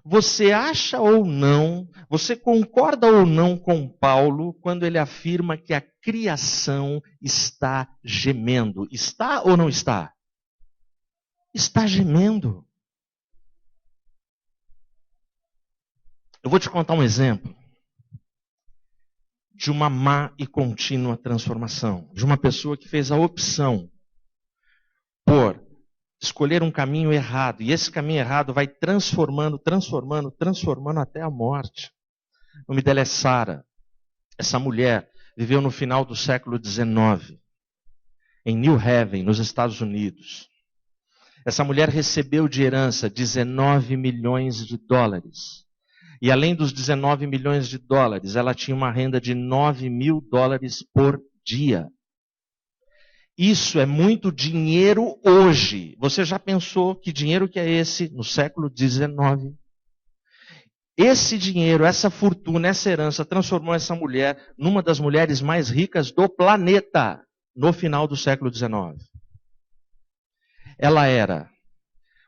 Você acha ou não, você concorda ou não com Paulo quando ele afirma que a criação está gemendo? Está ou não está? Está gemendo. Eu vou te contar um exemplo de uma má e contínua transformação, de uma pessoa que fez a opção por escolher um caminho errado, e esse caminho errado vai transformando até a morte. O nome dela é Sara. Essa mulher viveu no final do século XIX, em New Haven, nos Estados Unidos. Essa mulher recebeu de herança 19 milhões de dólares. E além dos 19 milhões de dólares, ela tinha uma renda de 9 mil dólares por dia. Isso é muito dinheiro hoje. Você já pensou que dinheiro que é esse no século XIX? Esse dinheiro, essa fortuna, essa herança transformou essa mulher numa das mulheres mais ricas do planeta no final do século XIX. Ela era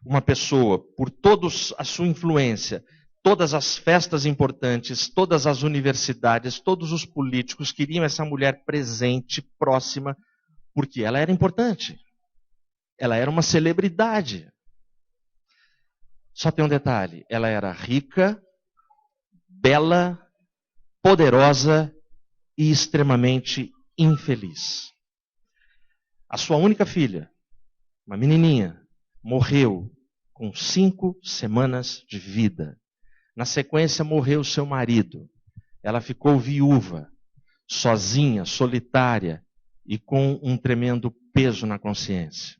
uma pessoa, por toda a sua influência, todas as festas importantes, todas as universidades, todos os políticos queriam essa mulher presente, próxima, porque ela era importante. Ela era uma celebridade. Só tem um detalhe: ela era rica, bela, poderosa e extremamente infeliz. A sua única filha, uma menininha, morreu com 5 semanas de vida. Na sequência, morreu seu marido. Ela ficou viúva, sozinha, solitária e com um tremendo peso na consciência.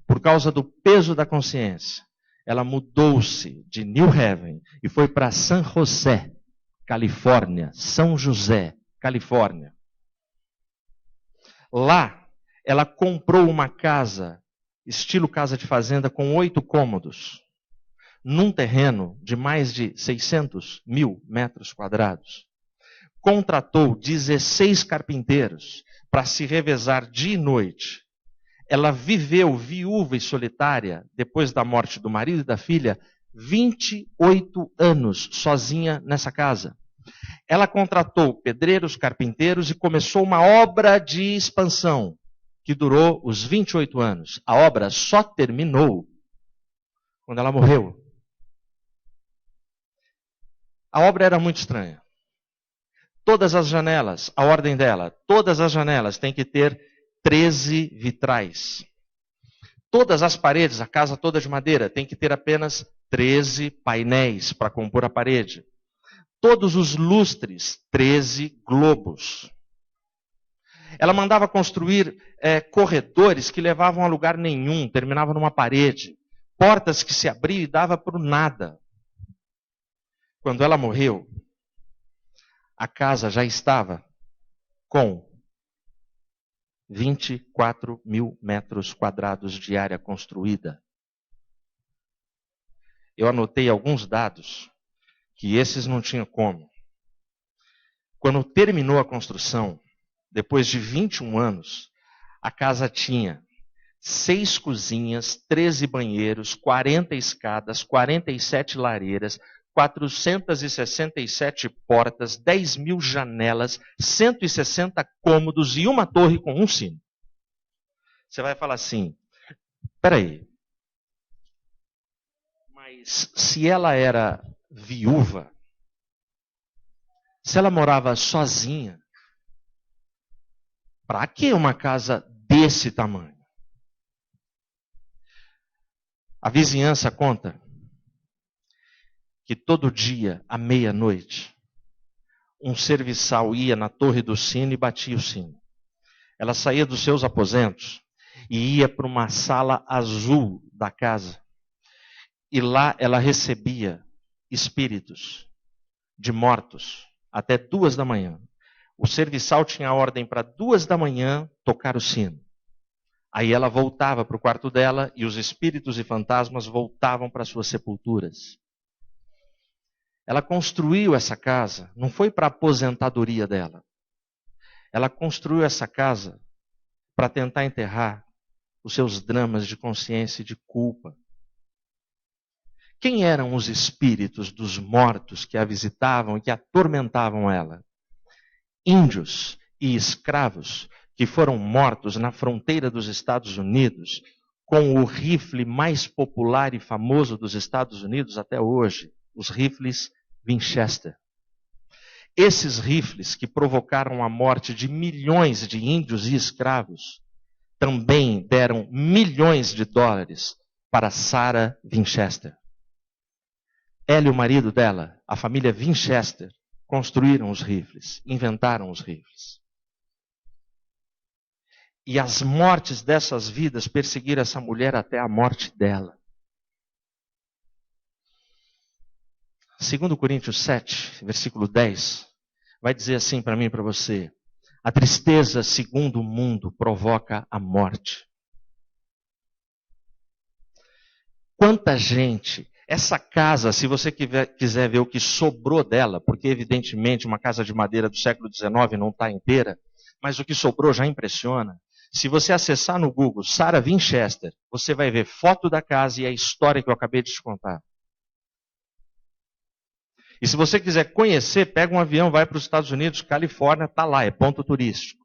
Por causa do peso da consciência, ela mudou-se de New Haven e foi para San José, Califórnia. São José, Califórnia. Lá, ela comprou uma casa, estilo casa de fazenda, com 8 cômodos, num terreno de mais de 600 mil metros quadrados. Contratou 16 carpinteiros para se revezar dia e noite. Ela viveu viúva e solitária, depois da morte do marido e da filha, 28 anos sozinha nessa casa. Ela contratou pedreiros, carpinteiros e começou uma obra de expansão que durou os 28 anos. A obra só terminou quando ela morreu. A obra era muito estranha. Todas as janelas, a ordem dela, todas as janelas têm que ter 13 vitrais. Todas as paredes, a casa toda de madeira, tem que ter apenas 13 painéis para compor a parede. Todos os lustres, 13 globos. Ela mandava construir corredores que levavam a lugar nenhum, terminavam numa parede. Portas que se abriam e dava para o nada. Quando ela morreu, a casa já estava com 24 mil metros quadrados de área construída. Eu anotei alguns dados que esses não tinha como. Quando terminou a construção, depois de 21 anos, a casa tinha 6 cozinhas, 13 banheiros, 40 escadas, 47 lareiras, 467 portas, 10 mil janelas, 160 cômodos e uma torre com um sino. Você vai falar assim, peraí, mas se ela era viúva, se ela morava sozinha, para que uma casa desse tamanho? A vizinhança conta que todo dia, à meia-noite, um serviçal ia na torre do sino e batia o sino. Ela saía dos seus aposentos e ia para uma sala azul da casa. E lá ela recebia espíritos de mortos até 2 da manhã. O serviçal tinha ordem para 2 da manhã tocar o sino. Aí ela voltava para o quarto dela e os espíritos e fantasmas voltavam para suas sepulturas. Ela construiu essa casa, não foi para a aposentadoria dela. Ela construiu essa casa para tentar enterrar os seus dramas de consciência e de culpa. Quem eram os espíritos dos mortos que a visitavam e que atormentavam ela? Índios e escravos que foram mortos na fronteira dos Estados Unidos com o rifle mais popular e famoso dos Estados Unidos até hoje, os rifles Winchester. Esses rifles que provocaram a morte de milhões de índios e escravos também deram milhões de dólares para Sarah Winchester. Ela e o marido dela, a família Winchester, construíram os rifles, inventaram os rifles. E as mortes dessas vidas perseguiram essa mulher até a morte dela. 2 Coríntios 7, versículo 10, vai dizer assim para mim e para você: a tristeza, segundo o mundo, provoca a morte. Quanta gente, essa casa, se você quiser ver o que sobrou dela, porque evidentemente uma casa de madeira do século XIX não está inteira, mas o que sobrou já impressiona. Se você acessar no Google Sarah Winchester, você vai ver foto da casa e a história que eu acabei de te contar. E se você quiser conhecer, pega um avião, vai para os Estados Unidos, Califórnia, está lá, é ponto turístico.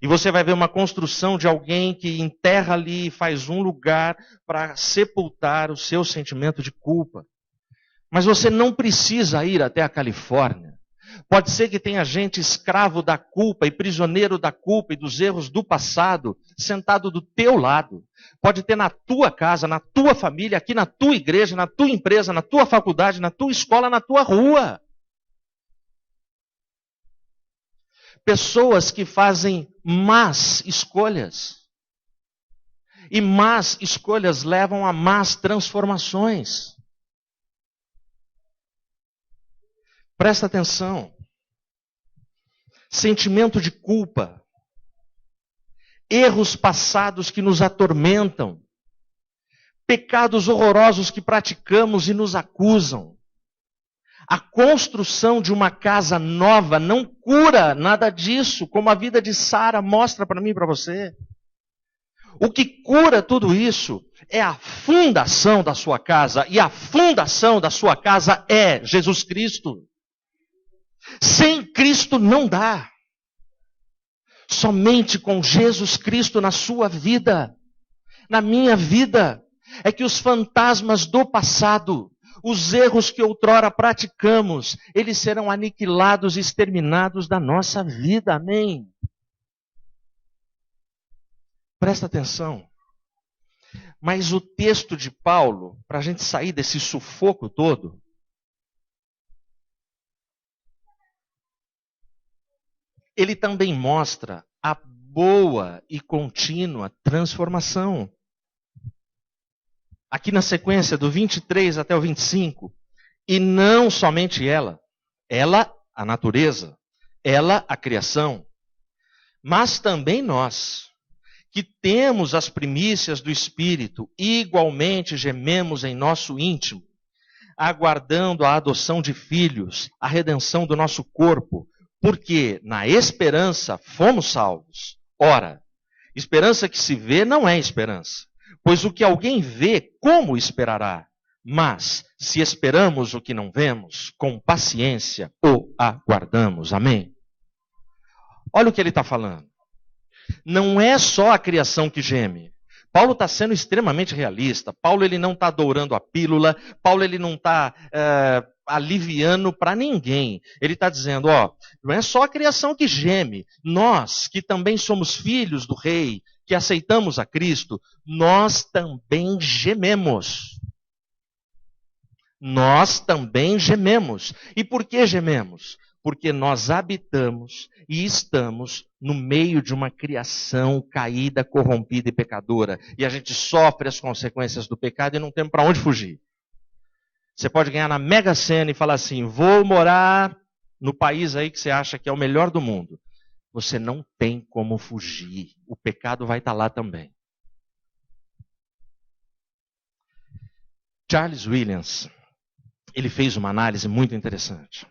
E você vai ver uma construção de alguém que enterra ali e faz um lugar para sepultar o seu sentimento de culpa. Mas você não precisa ir até a Califórnia. Pode ser que tenha gente escravo da culpa e prisioneiro da culpa e dos erros do passado, sentado do teu lado. Pode ter na tua casa, na tua família, aqui na tua igreja, na tua empresa, na tua faculdade, na tua escola, na tua rua. Pessoas que fazem más escolhas. E más escolhas levam a más transformações. Presta atenção. Sentimento de culpa erros passados que nos atormentam, pecados horrorosos que praticamos e nos acusam. A construção de uma casa nova não cura nada disso, como a vida de Sara mostra para mim e para você. O que cura tudo isso é a fundação da sua casa, e a fundação da sua casa é Jesus Cristo. Sem Cristo não dá. Somente com Jesus Cristo na sua vida, na minha vida, é que os fantasmas do passado, os erros que outrora praticamos, eles serão aniquilados e exterminados da nossa vida. Amém? Presta atenção. Mas o texto de Paulo, para a gente sair desse sufoco todo, ele também mostra a boa e contínua transformação. Aqui na sequência, do 23 até o 25, e não somente ela, a natureza, ela, a criação, mas também nós, que temos as primícias do Espírito, igualmente gememos em nosso íntimo, aguardando a adoção de filhos, a redenção do nosso corpo, porque na esperança fomos salvos. Ora, esperança que se vê não é esperança. Pois o que alguém vê, como esperará? Mas, se esperamos o que não vemos, com paciência o aguardamos. Amém? Olha o que ele está falando. Não é só a criação que geme. Paulo está sendo extremamente realista. Paulo ele não está dourando a pílula. Paulo ele não está aliviando para ninguém. Ele está dizendo, não é só a criação que geme. Nós, que também somos filhos do rei, que aceitamos a Cristo, nós também gememos. Nós também gememos. E por que gememos? Porque nós habitamos e estamos no meio de uma criação caída, corrompida e pecadora. E a gente sofre as consequências do pecado e não temos para onde fugir. Você pode ganhar na Mega Sena e falar assim, vou morar no país aí que você acha que é o melhor do mundo. Você não tem como fugir. O pecado vai estar lá também. Charles Williams, ele fez uma análise muito interessante.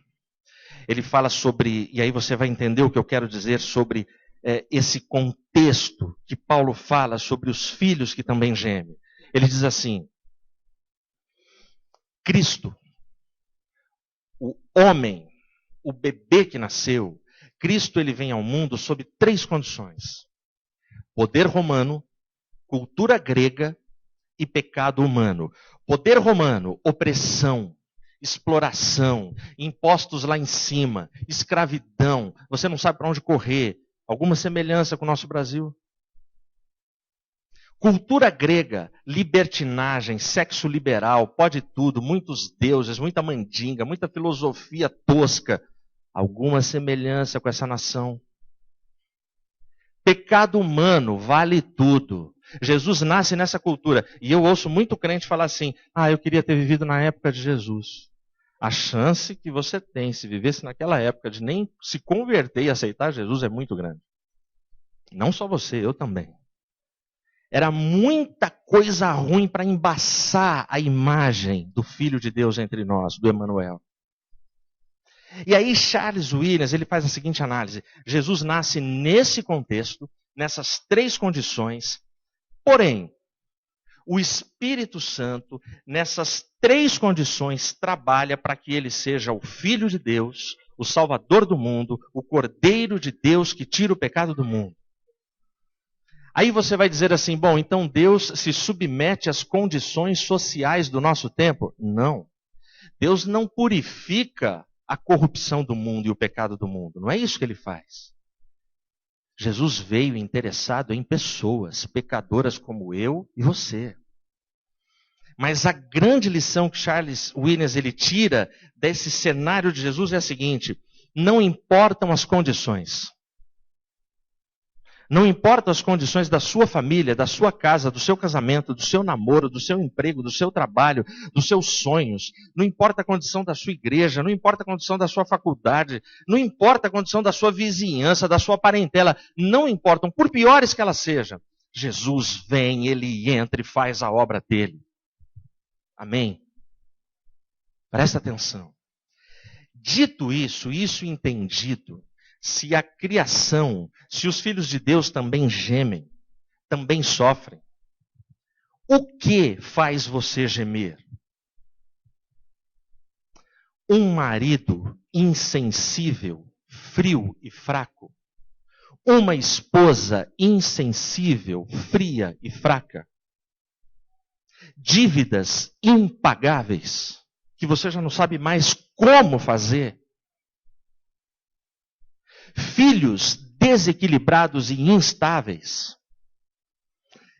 Ele fala sobre, e aí você vai entender o que eu quero dizer sobre esse contexto que Paulo fala sobre os filhos que também gemem. Ele diz assim, Cristo, o homem, o bebê que nasceu, Cristo ele vem ao mundo sob 3 condições: poder romano, cultura grega e pecado humano. Poder romano, opressão, exploração, impostos lá em cima, escravidão, você não sabe para onde correr. Alguma semelhança com o nosso Brasil? Cultura grega, libertinagem, sexo liberal, pode tudo, muitos deuses, muita mandinga, muita filosofia tosca. Alguma semelhança com essa nação? Pecado humano, vale tudo. Jesus nasce nessa cultura. E eu ouço muito crente falar assim, eu queria ter vivido na época de Jesus. A chance que você tem, se vivesse naquela época, de nem se converter e aceitar Jesus é muito grande. Não só você, eu também. Era muita coisa ruim para embaçar a imagem do Filho de Deus entre nós, do Emanuel. E aí Charles Williams, ele faz a seguinte análise. Jesus nasce nesse contexto, nessas 3 condições, porém, o Espírito Santo, nessas 3 condições, trabalha para que ele seja o Filho de Deus, o Salvador do mundo, o Cordeiro de Deus que tira o pecado do mundo. Aí você vai dizer assim, bom, então Deus se submete às condições sociais do nosso tempo? Não. Deus não purifica a corrupção do mundo e o pecado do mundo. Não é isso que ele faz. Jesus veio interessado em pessoas, pecadoras como eu e você. Mas a grande lição que Charles Williams ele tira desse cenário de Jesus é a seguinte: não importam as condições. Não importa as condições da sua família, da sua casa, do seu casamento, do seu namoro, do seu emprego, do seu trabalho, dos seus sonhos. Não importa a condição da sua igreja, não importa a condição da sua faculdade, não importa a condição da sua vizinhança, da sua parentela. Não importam, por piores que elas sejam. Jesus vem, Ele entra e faz a obra dele. Amém? Presta atenção. Dito isso, isso entendido, se a criação, se os filhos de Deus também gemem, também sofrem, o que faz você gemer? Um marido insensível, frio e fraco? Uma esposa insensível, fria e fraca? Dívidas impagáveis, que você já não sabe mais como fazer? Filhos desequilibrados e instáveis?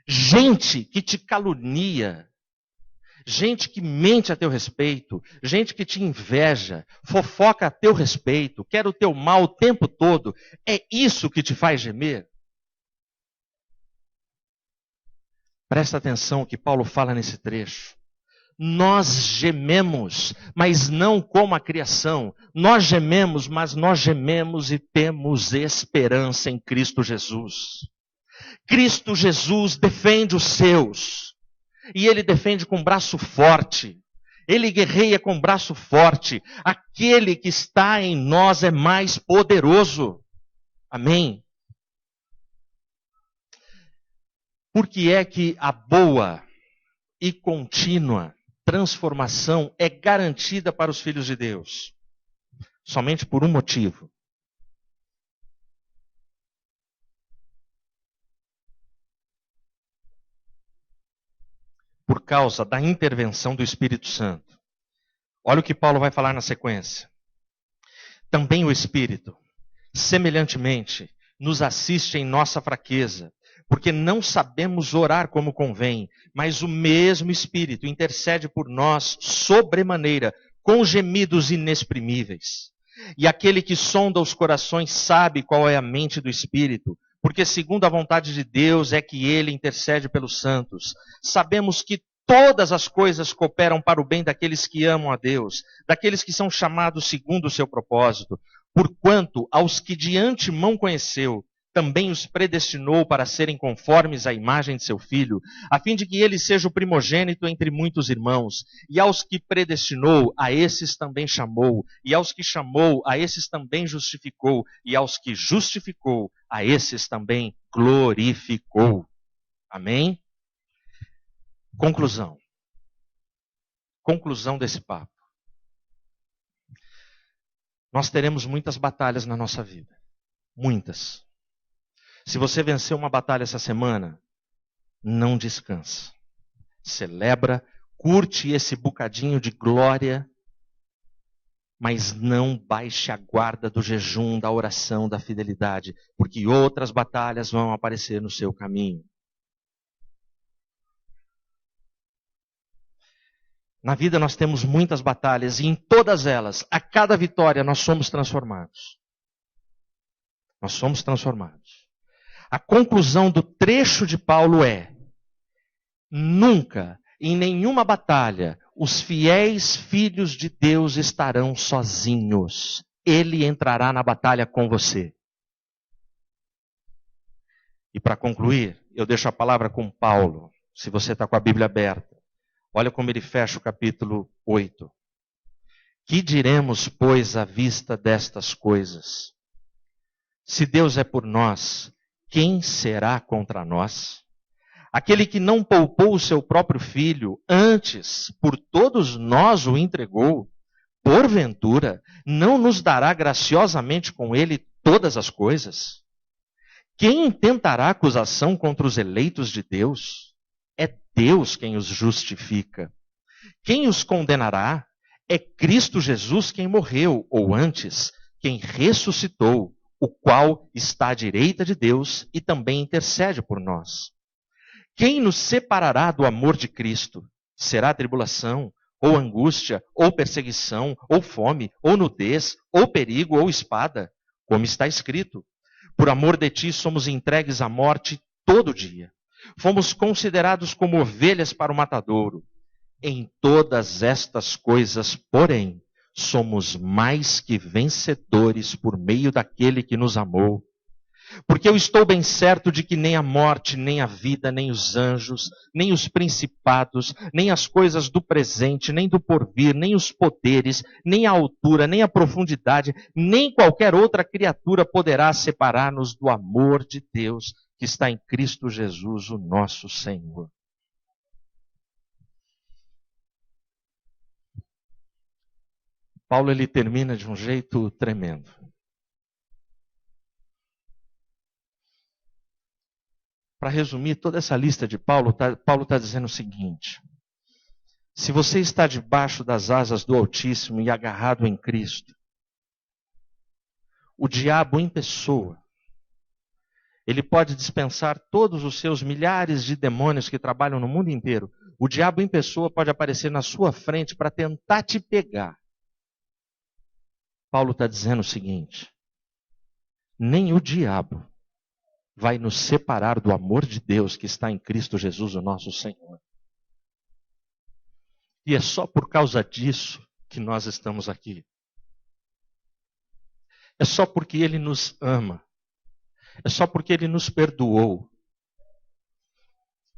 Gente que te calunia? Gente que mente a teu respeito? Gente que te inveja, fofoca a teu respeito, quer o teu mal o tempo todo? É isso que te faz gemer? Presta atenção o que Paulo fala nesse trecho. Nós gememos, mas não como a criação. Nós gememos, mas nós gememos e temos esperança em Cristo Jesus. Cristo Jesus defende os seus. E Ele defende com braço forte. Ele guerreia com braço forte. Aquele que está em nós é mais poderoso. Amém? Por que é que a boa e contínua transformação é garantida para os filhos de Deus? Somente por um motivo. Por causa da intervenção do Espírito Santo. Olha o que Paulo vai falar na sequência. Também o Espírito, semelhantemente, nos assiste em nossa fraqueza, porque não sabemos orar como convém, mas o mesmo Espírito intercede por nós sobremaneira, com gemidos inexprimíveis. E aquele que sonda os corações sabe qual é a mente do Espírito, porque segundo a vontade de Deus é que ele intercede pelos santos. Sabemos que todas as coisas cooperam para o bem daqueles que amam a Deus, daqueles que são chamados segundo o seu propósito, porquanto aos que de antemão conheceu, também os predestinou para serem conformes à imagem de seu Filho, a fim de que ele seja o primogênito entre muitos irmãos. E aos que predestinou, a esses também chamou. E aos que chamou, a esses também justificou. E aos que justificou, a esses também glorificou. Amém? Conclusão. Conclusão desse papo. Nós teremos muitas batalhas na nossa vida. Muitas. Se você venceu uma batalha essa semana, não descansa. Celebra, curte esse bocadinho de glória, mas não baixe a guarda do jejum, da oração, da fidelidade, porque outras batalhas vão aparecer no seu caminho. Na vida nós temos muitas batalhas e em todas elas, a cada vitória, nós somos transformados. Nós somos transformados. A conclusão do trecho de Paulo é: nunca, em nenhuma batalha, os fiéis filhos de Deus estarão sozinhos. Ele entrará na batalha com você. E para concluir, eu deixo a palavra com Paulo, se você está com a Bíblia aberta. Olha como ele fecha o capítulo 8. Que diremos, pois, à vista destas coisas? Se Deus é por nós, quem será contra nós? Aquele que não poupou o seu próprio filho, antes por todos nós o entregou, porventura não nos dará graciosamente com ele todas as coisas? Quem intentará acusação contra os eleitos de Deus? É Deus quem os justifica. Quem os condenará? É Cristo Jesus quem morreu, ou antes, quem ressuscitou, o qual está à direita de Deus e também intercede por nós. Quem nos separará do amor de Cristo? Será tribulação, ou angústia, ou perseguição, ou fome, ou nudez, ou perigo, ou espada? Como está escrito: Por amor de ti somos entregues à morte todo dia. Fomos considerados como ovelhas para o matadouro. Em todas estas coisas, porém, somos mais que vencedores por meio daquele que nos amou. Porque eu estou bem certo de que nem a morte, nem a vida, nem os anjos, nem os principados, nem as coisas do presente, nem do porvir, nem os poderes, nem a altura, nem a profundidade, nem qualquer outra criatura poderá separar-nos do amor de Deus que está em Cristo Jesus, o nosso Senhor. Paulo ele termina de um jeito tremendo. Para resumir toda essa lista de Paulo está dizendo o seguinte: se você está debaixo das asas do Altíssimo e agarrado em Cristo, o diabo em pessoa, ele pode dispensar todos os seus milhares de demônios que trabalham no mundo inteiro. O diabo em pessoa pode aparecer na sua frente para tentar te pegar. Paulo está dizendo o seguinte: nem o diabo vai nos separar do amor de Deus que está em Cristo Jesus, o nosso Senhor. E é só por causa disso que nós estamos aqui. É só porque Ele nos ama. É só porque Ele nos perdoou.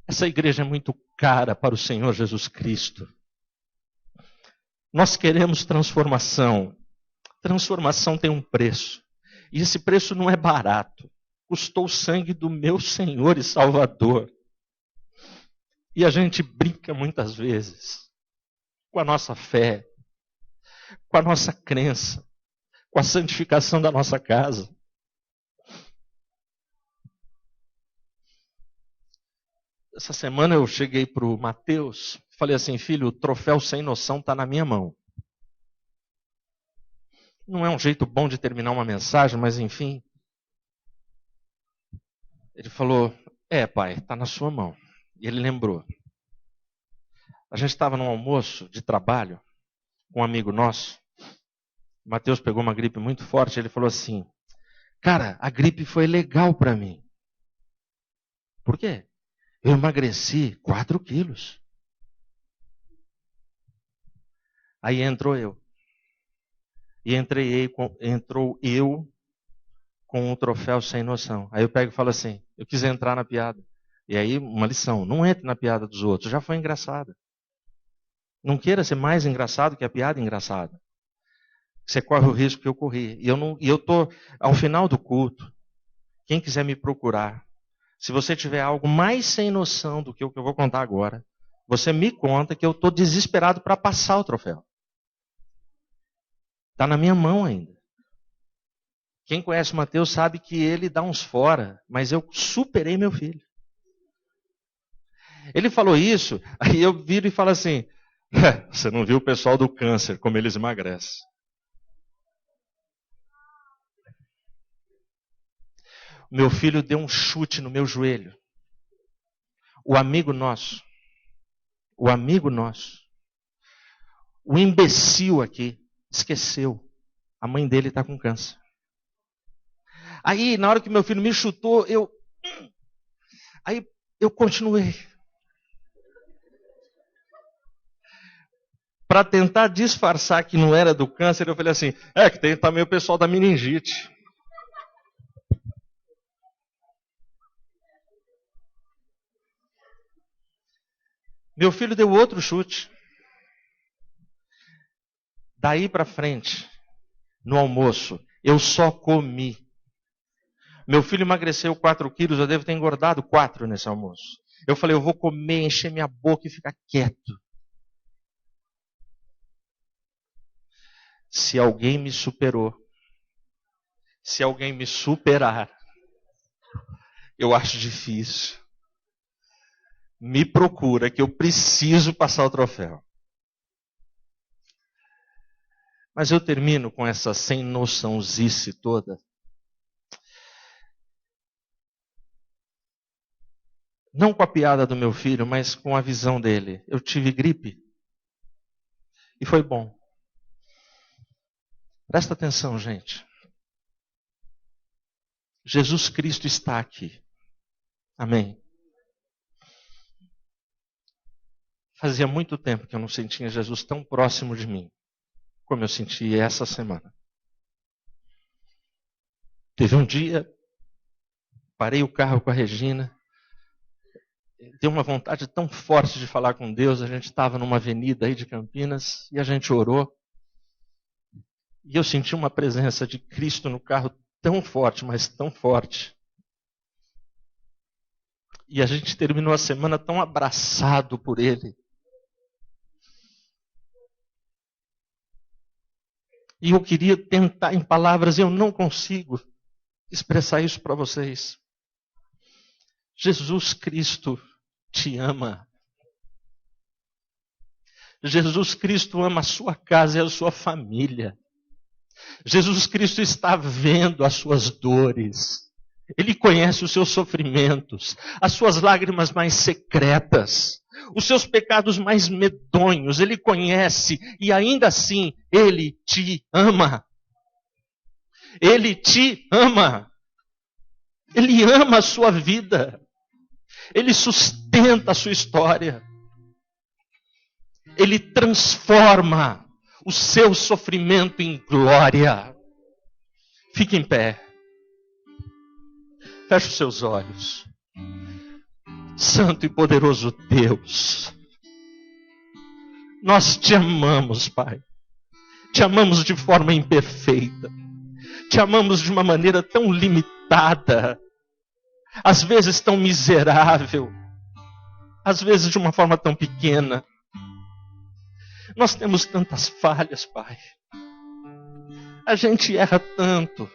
Essa igreja é muito cara para o Senhor Jesus Cristo. Nós queremos transformação. Transformação tem um preço. E esse preço não é barato. Custou o sangue do meu Senhor e Salvador. E a gente brinca muitas vezes com a nossa fé, com a nossa crença, com a santificação da nossa casa. Essa semana eu cheguei para o Mateus, falei assim: filho, o troféu sem noção está na minha mão. Não é um jeito bom de terminar uma mensagem, mas enfim. Ele falou: pai, está na sua mão. E ele lembrou. A gente estava num almoço de trabalho com um amigo nosso. O Mateus pegou uma gripe muito forte. Ele falou assim: cara, a gripe foi legal para mim. Por quê? Eu emagreci 4 quilos. Aí entrou eu. E entrou eu com um troféu sem noção. Aí eu pego e falo assim: eu quis entrar na piada. E aí, uma lição: não entre na piada dos outros. Já foi engraçada. Não queira ser mais engraçado que a piada engraçada. Você corre o risco que eu corri. E eu estou, ao final do culto, quem quiser me procurar, se você tiver algo mais sem noção do que o que eu vou contar agora, você me conta, que eu estou desesperado para passar o troféu. Está na minha mão ainda. Quem conhece o Mateus sabe que ele dá uns fora, mas eu superei meu filho. Ele falou isso, aí eu viro e falo assim: você não viu o pessoal do câncer, como eles emagrecem. Meu filho deu um chute no meu joelho. O amigo nosso, o imbecil aqui, esqueceu. A mãe dele está com câncer. Aí, na hora que meu filho me chutou, eu continuei. Para tentar disfarçar que não era do câncer, eu falei assim: que tem também o pessoal da meningite. Meu filho deu outro chute. Daí para frente, no almoço, eu só comi. Meu filho emagreceu 4 quilos, eu devo ter engordado 4 nesse almoço. Eu falei: eu vou comer, encher minha boca e ficar quieto. Se alguém me superou, se alguém me superar, eu acho difícil. Me procura, que eu preciso passar o troféu. Mas eu termino com essa sem noçãozice toda. Não com a piada do meu filho, mas com a visão dele. Eu tive gripe. E foi bom. Presta atenção, gente. Jesus Cristo está aqui. Amém. Fazia muito tempo que eu não sentia Jesus tão próximo de mim, como eu senti essa semana. Teve um dia, parei o carro com a Regina, deu uma vontade tão forte de falar com Deus. A gente estava numa avenida aí de Campinas e a gente orou. E eu senti uma presença de Cristo no carro tão forte, mas tão forte. E a gente terminou a semana tão abraçado por Ele. E eu queria tentar em palavras, eu não consigo expressar isso para vocês. Jesus Cristo te ama. Jesus Cristo ama a sua casa e a sua família. Jesus Cristo está vendo as suas dores. Ele conhece os seus sofrimentos, as suas lágrimas mais secretas, os seus pecados mais medonhos. Ele conhece e ainda assim Ele te ama. Ele te ama. Ele ama a sua vida. Ele sustenta a sua história. Ele transforma o seu sofrimento em glória. Fique em pé. Feche os seus olhos. Santo e poderoso Deus, nós te amamos, Pai. Te amamos de forma imperfeita. Te amamos de uma maneira tão limitada. Às vezes tão miserável. Às vezes de uma forma tão pequena. Nós temos tantas falhas, Pai. A gente erra tanto.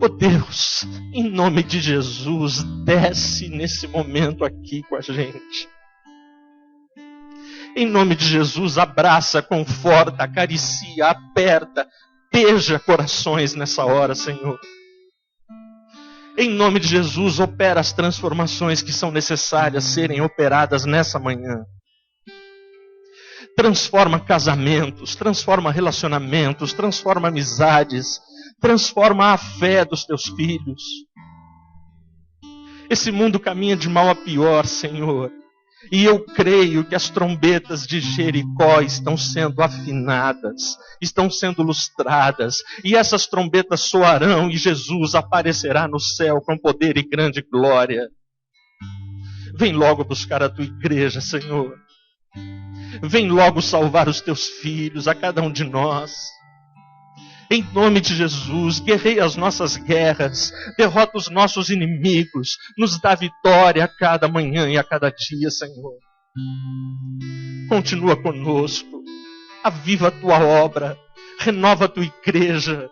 Oh Deus, em nome de Jesus, desce nesse momento aqui com a gente. Em nome de Jesus, abraça, conforta, acaricia, aperta, beija corações nessa hora, Senhor. Em nome de Jesus, opera as transformações que são necessárias serem operadas nessa manhã. Transforma casamentos, transforma relacionamentos, transforma amizades, transforma a fé dos teus filhos. Esse mundo caminha de mal a pior, Senhor. E eu creio que as trombetas de Jericó estão sendo afinadas, estão sendo lustradas. E essas trombetas soarão e Jesus aparecerá no céu com poder e grande glória. Vem logo buscar a tua igreja, Senhor. Vem logo salvar os teus filhos, a cada um de nós. Em nome de Jesus, guerreia as nossas guerras, derrota os nossos inimigos, nos dá vitória a cada manhã e a cada dia, Senhor. Continua conosco, aviva a tua obra, renova a tua igreja,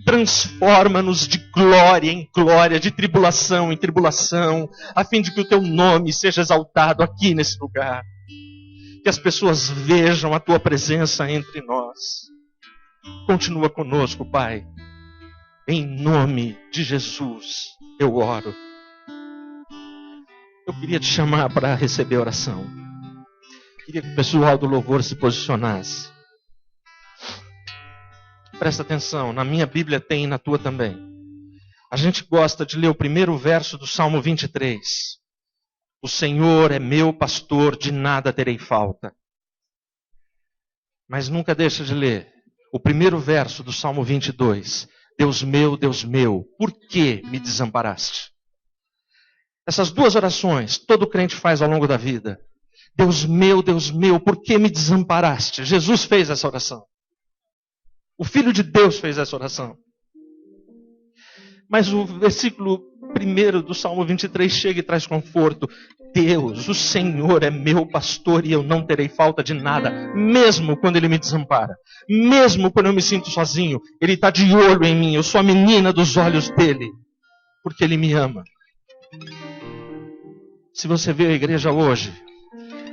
transforma-nos de glória em glória, de tribulação em tribulação, a fim de que o teu nome seja exaltado aqui nesse lugar. Que as pessoas vejam a tua presença entre nós. Continua conosco, Pai. Em nome de Jesus, eu oro. Eu queria te chamar para receber oração. Queria que o pessoal do louvor se posicionasse. Presta atenção, na minha Bíblia tem e na tua também. A gente gosta de ler o primeiro verso do Salmo 23. O Senhor é meu pastor, de nada terei falta. Mas nunca deixa de ler o primeiro verso do Salmo 22. Deus meu, por que me desamparaste? Essas duas orações todo crente faz ao longo da vida. Deus meu, por que me desamparaste? Jesus fez essa oração. O Filho de Deus fez essa oração. Mas o versículo 1 do Salmo 23 chega e traz conforto. Deus, o Senhor é meu pastor e eu não terei falta de nada, mesmo quando Ele me desampara, mesmo quando eu me sinto sozinho. Ele está de olho em mim, eu sou a menina dos olhos dEle, porque Ele me ama. Se você veio à igreja hoje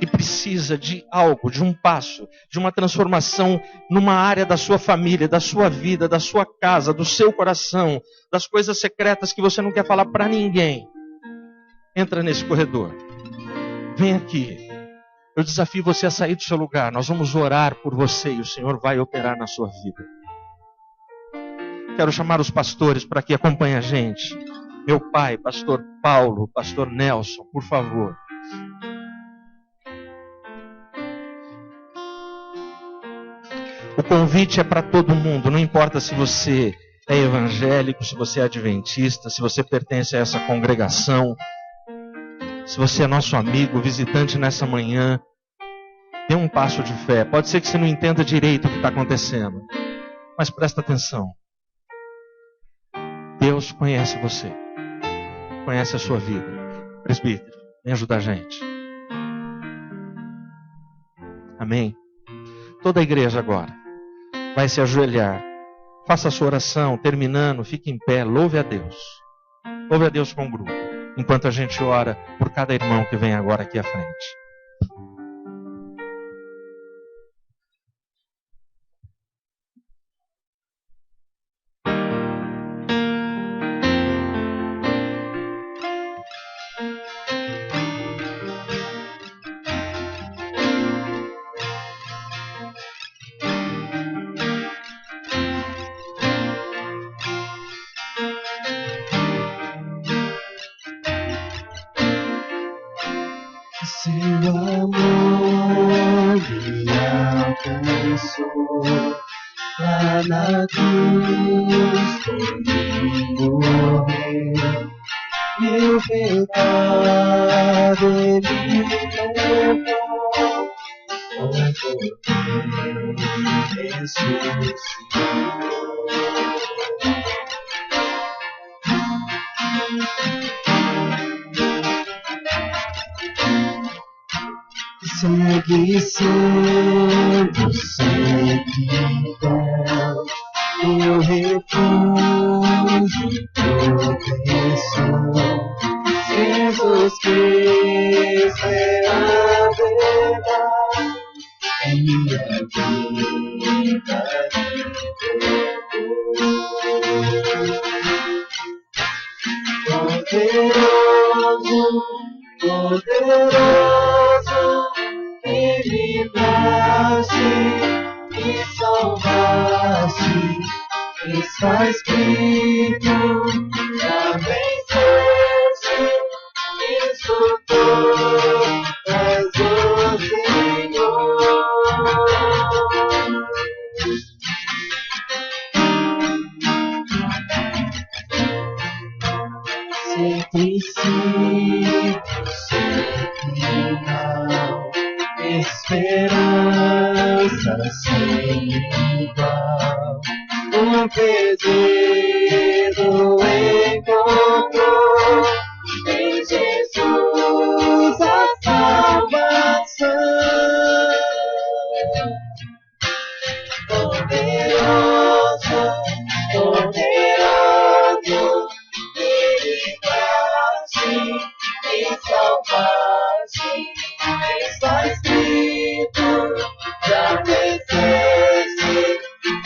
e precisa de algo, de um passo, de uma transformação numa área da sua família, da sua vida, da sua casa, do seu coração, das coisas secretas que você não quer falar para ninguém, entra nesse corredor. Vem aqui. Eu desafio você a sair do seu lugar. Nós vamos orar por você e o Senhor vai operar na sua vida. Quero chamar os pastores para que acompanhem a gente. Meu pai, pastor Paulo, pastor Nelson, por favor. O convite é para todo mundo, não importa se você é evangélico, se você é adventista, se você pertence a essa congregação, se você é nosso amigo, visitante nessa manhã, dê um passo de fé. Pode ser que você não entenda direito o que está acontecendo, mas presta atenção. Deus conhece você, conhece a sua vida. Presbítero, vem ajudar a gente. Amém? Toda a igreja agora vai se ajoelhar. Faça a sua oração, terminando, fique em pé, louve a Deus. Louve a Deus com o grupo, enquanto a gente ora por cada irmão que vem agora aqui à frente. Seu amor me alcançou lá na cruz, comigo morreu. Meu pecado ele levou, com poder ressuscitou. Segue sendo sempre bom, meu refúgio e proteção. Jesus Cristo é a verdade, é minha vida poderoso, poderoso, que livraste e salvaste. Está escrito, já venceste, isso tudo és o Senhor. Sempre sim, sempre não, esperança sem igual. Um perdido encontrou em Jesus a salvação. Poderoso, poderoso, que livraste e salvaste. Está escrito, já venceste,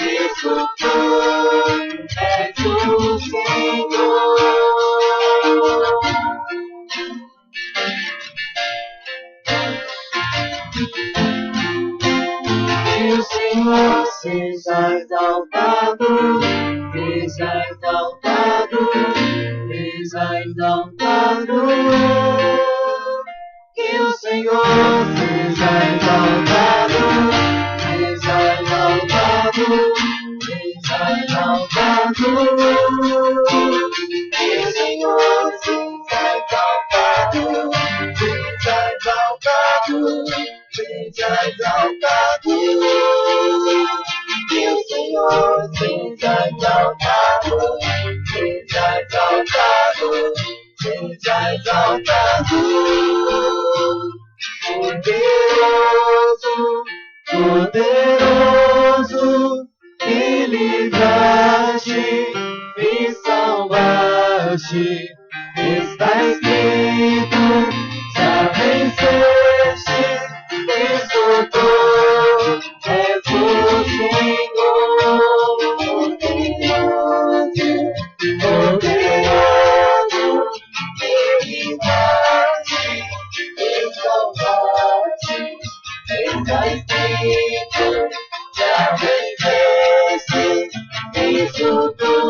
isso tudo és o Senhor. Que o Senhor seja exaltado, seja exaltado, seja exaltado. Que o Senhor seja exaltado, seja exaltado, seja exaltado. Que o Senhor seja exaltado, seja exaltado, seja exaltado. Que o Senhor seja exaltado, seja exaltado, seja exaltado. Poderoso, poderoso, que livraste e salvaste. Está escrito, já venceste, isso tudo és o Senhor. Poderoso, poderoso, que livraste e salvaste. Está escrito, já venceste, isso tudo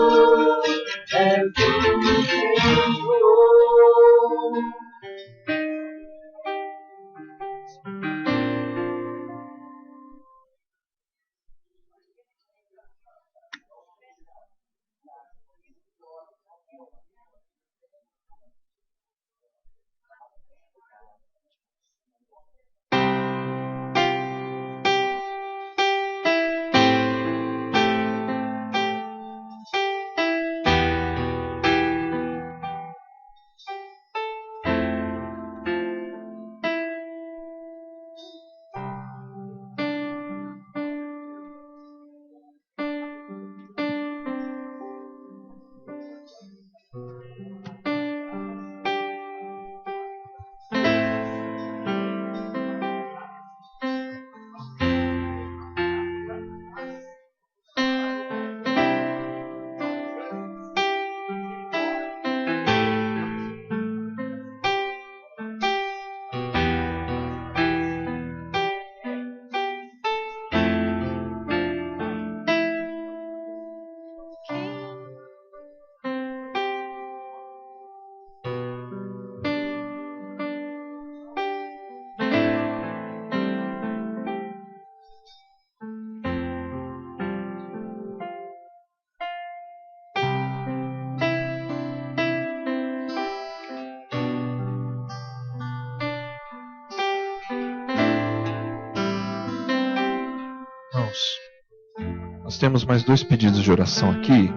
Nós temos mais 2 pedidos de oração aqui.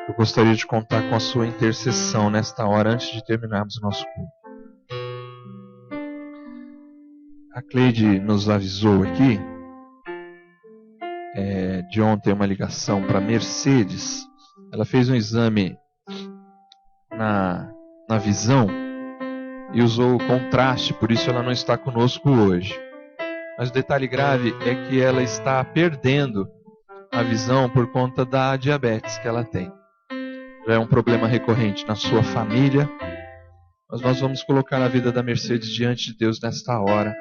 Eu gostaria de contar com a sua intercessão nesta hora, antes de terminarmos o nosso culto. A Cleide nos avisou aqui, de ontem, uma ligação para Mercedes. Ela fez um exame na visão e usou o contraste, por isso ela não está conosco hoje. Mas o detalhe grave é que ela está perdendo a visão por conta da diabetes que ela tem. Já é um problema recorrente na sua família, mas nós vamos colocar a vida da Mercedes diante de Deus nesta hora,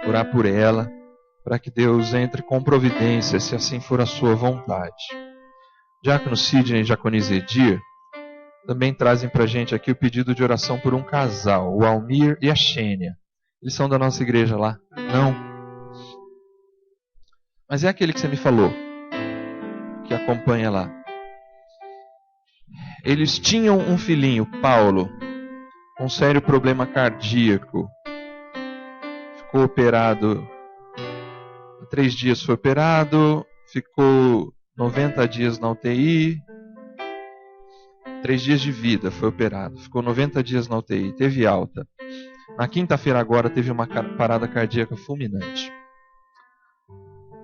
orar por ela, para que Deus entre com providência, se assim for a sua vontade. Diácono Sidney e Diaconisa Edir também trazem para a gente aqui o pedido de oração por um casal, o Almir e a Xênia. Eles são da nossa igreja lá? Não. Mas é aquele que você me falou, que acompanha lá. Eles tinham um filhinho, Paulo, com um sério problema cardíaco. Ficou operado, há 3 dias foi operado, ficou 90 dias na UTI, 3 dias de vida foi operado, ficou 90 dias na UTI, teve alta. Na quinta-feira agora teve uma parada cardíaca fulminante.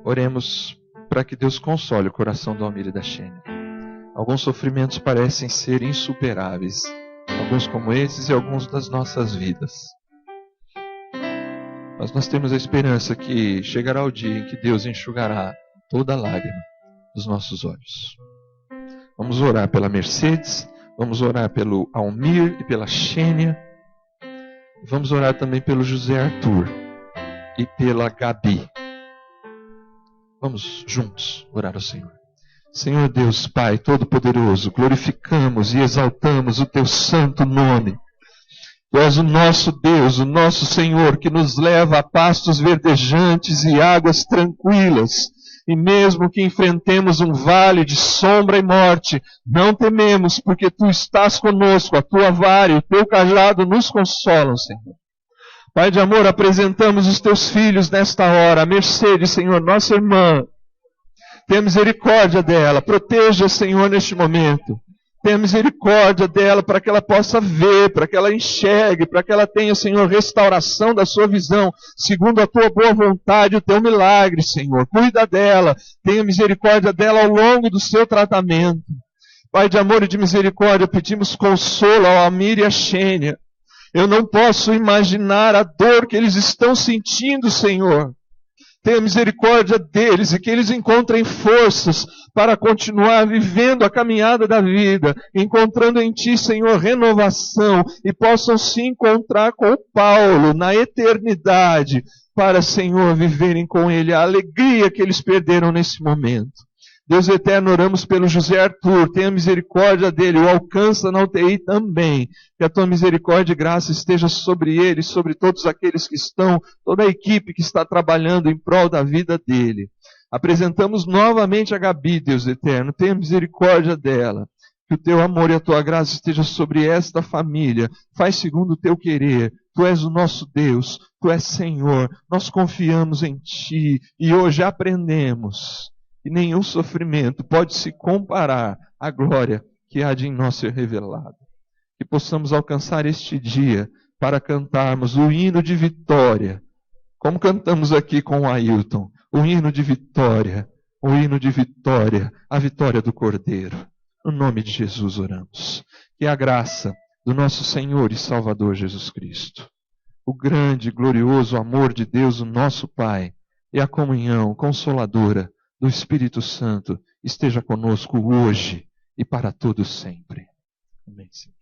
Oremos para que Deus console o coração do Almir e da Xênia. Alguns sofrimentos parecem ser insuperáveis, alguns como esses e alguns das nossas vidas. Mas nós temos a esperança que chegará o dia em que Deus enxugará toda a lágrima dos nossos olhos. Vamos orar pela Mercedes, vamos orar pelo Almir e pela Xênia, vamos orar também pelo José Arthur e pela Gabi. Vamos juntos orar ao Senhor. Senhor Deus, Pai Todo-Poderoso, glorificamos e exaltamos o Teu santo nome. Tu és o nosso Deus, o nosso Senhor, que nos leva a pastos verdejantes e águas tranquilas. E mesmo que enfrentemos um vale de sombra e morte, não tememos, porque Tu estás conosco, a Tua vara e o Teu cajado nos consolam, Senhor. Pai de amor, apresentamos os Teus filhos nesta hora. A Mercedes, Senhor, nossa irmã. Tenha misericórdia dela. Proteja, Senhor, neste momento. Tenha misericórdia dela para que ela possa ver, para que ela enxergue, para que ela tenha, Senhor, restauração da sua visão, segundo a Tua boa vontade, o Teu milagre, Senhor. Cuida dela. Tenha misericórdia dela ao longo do seu tratamento. Pai de amor e de misericórdia, pedimos consolo ao Almir e a Xênia. Eu não posso imaginar a dor que eles estão sentindo, Senhor. Tenha misericórdia deles e que eles encontrem forças para continuar vivendo a caminhada da vida, encontrando em Ti, Senhor, renovação, e possam se encontrar com o Paulo na eternidade, para, Senhor, viverem com Ele a alegria que eles perderam nesse momento. Deus eterno, oramos pelo José Arthur, tenha misericórdia dele, o alcança na UTI também, que a Tua misericórdia e graça esteja sobre ele, sobre todos aqueles que estão, toda a equipe que está trabalhando em prol da vida dele. Apresentamos novamente a Gabi, Deus eterno, tenha misericórdia dela, Que o teu amor e a tua graça esteja sobre esta família. Faz segundo o teu querer. Tu és o nosso Deus, tu és Senhor. Nós confiamos em ti e hoje aprendemos que nenhum sofrimento pode se comparar à glória que há de em nós ser revelada. Que possamos alcançar este dia para cantarmos o hino de vitória, como cantamos aqui com o Ailton, o hino de vitória, a vitória do Cordeiro. No nome de Jesus oramos. Que a graça do nosso Senhor e Salvador Jesus Cristo, o grande e glorioso amor de Deus, o nosso Pai, e a comunhão consoladora do Espírito Santo esteja conosco hoje e para todos sempre. Amém, Senhor.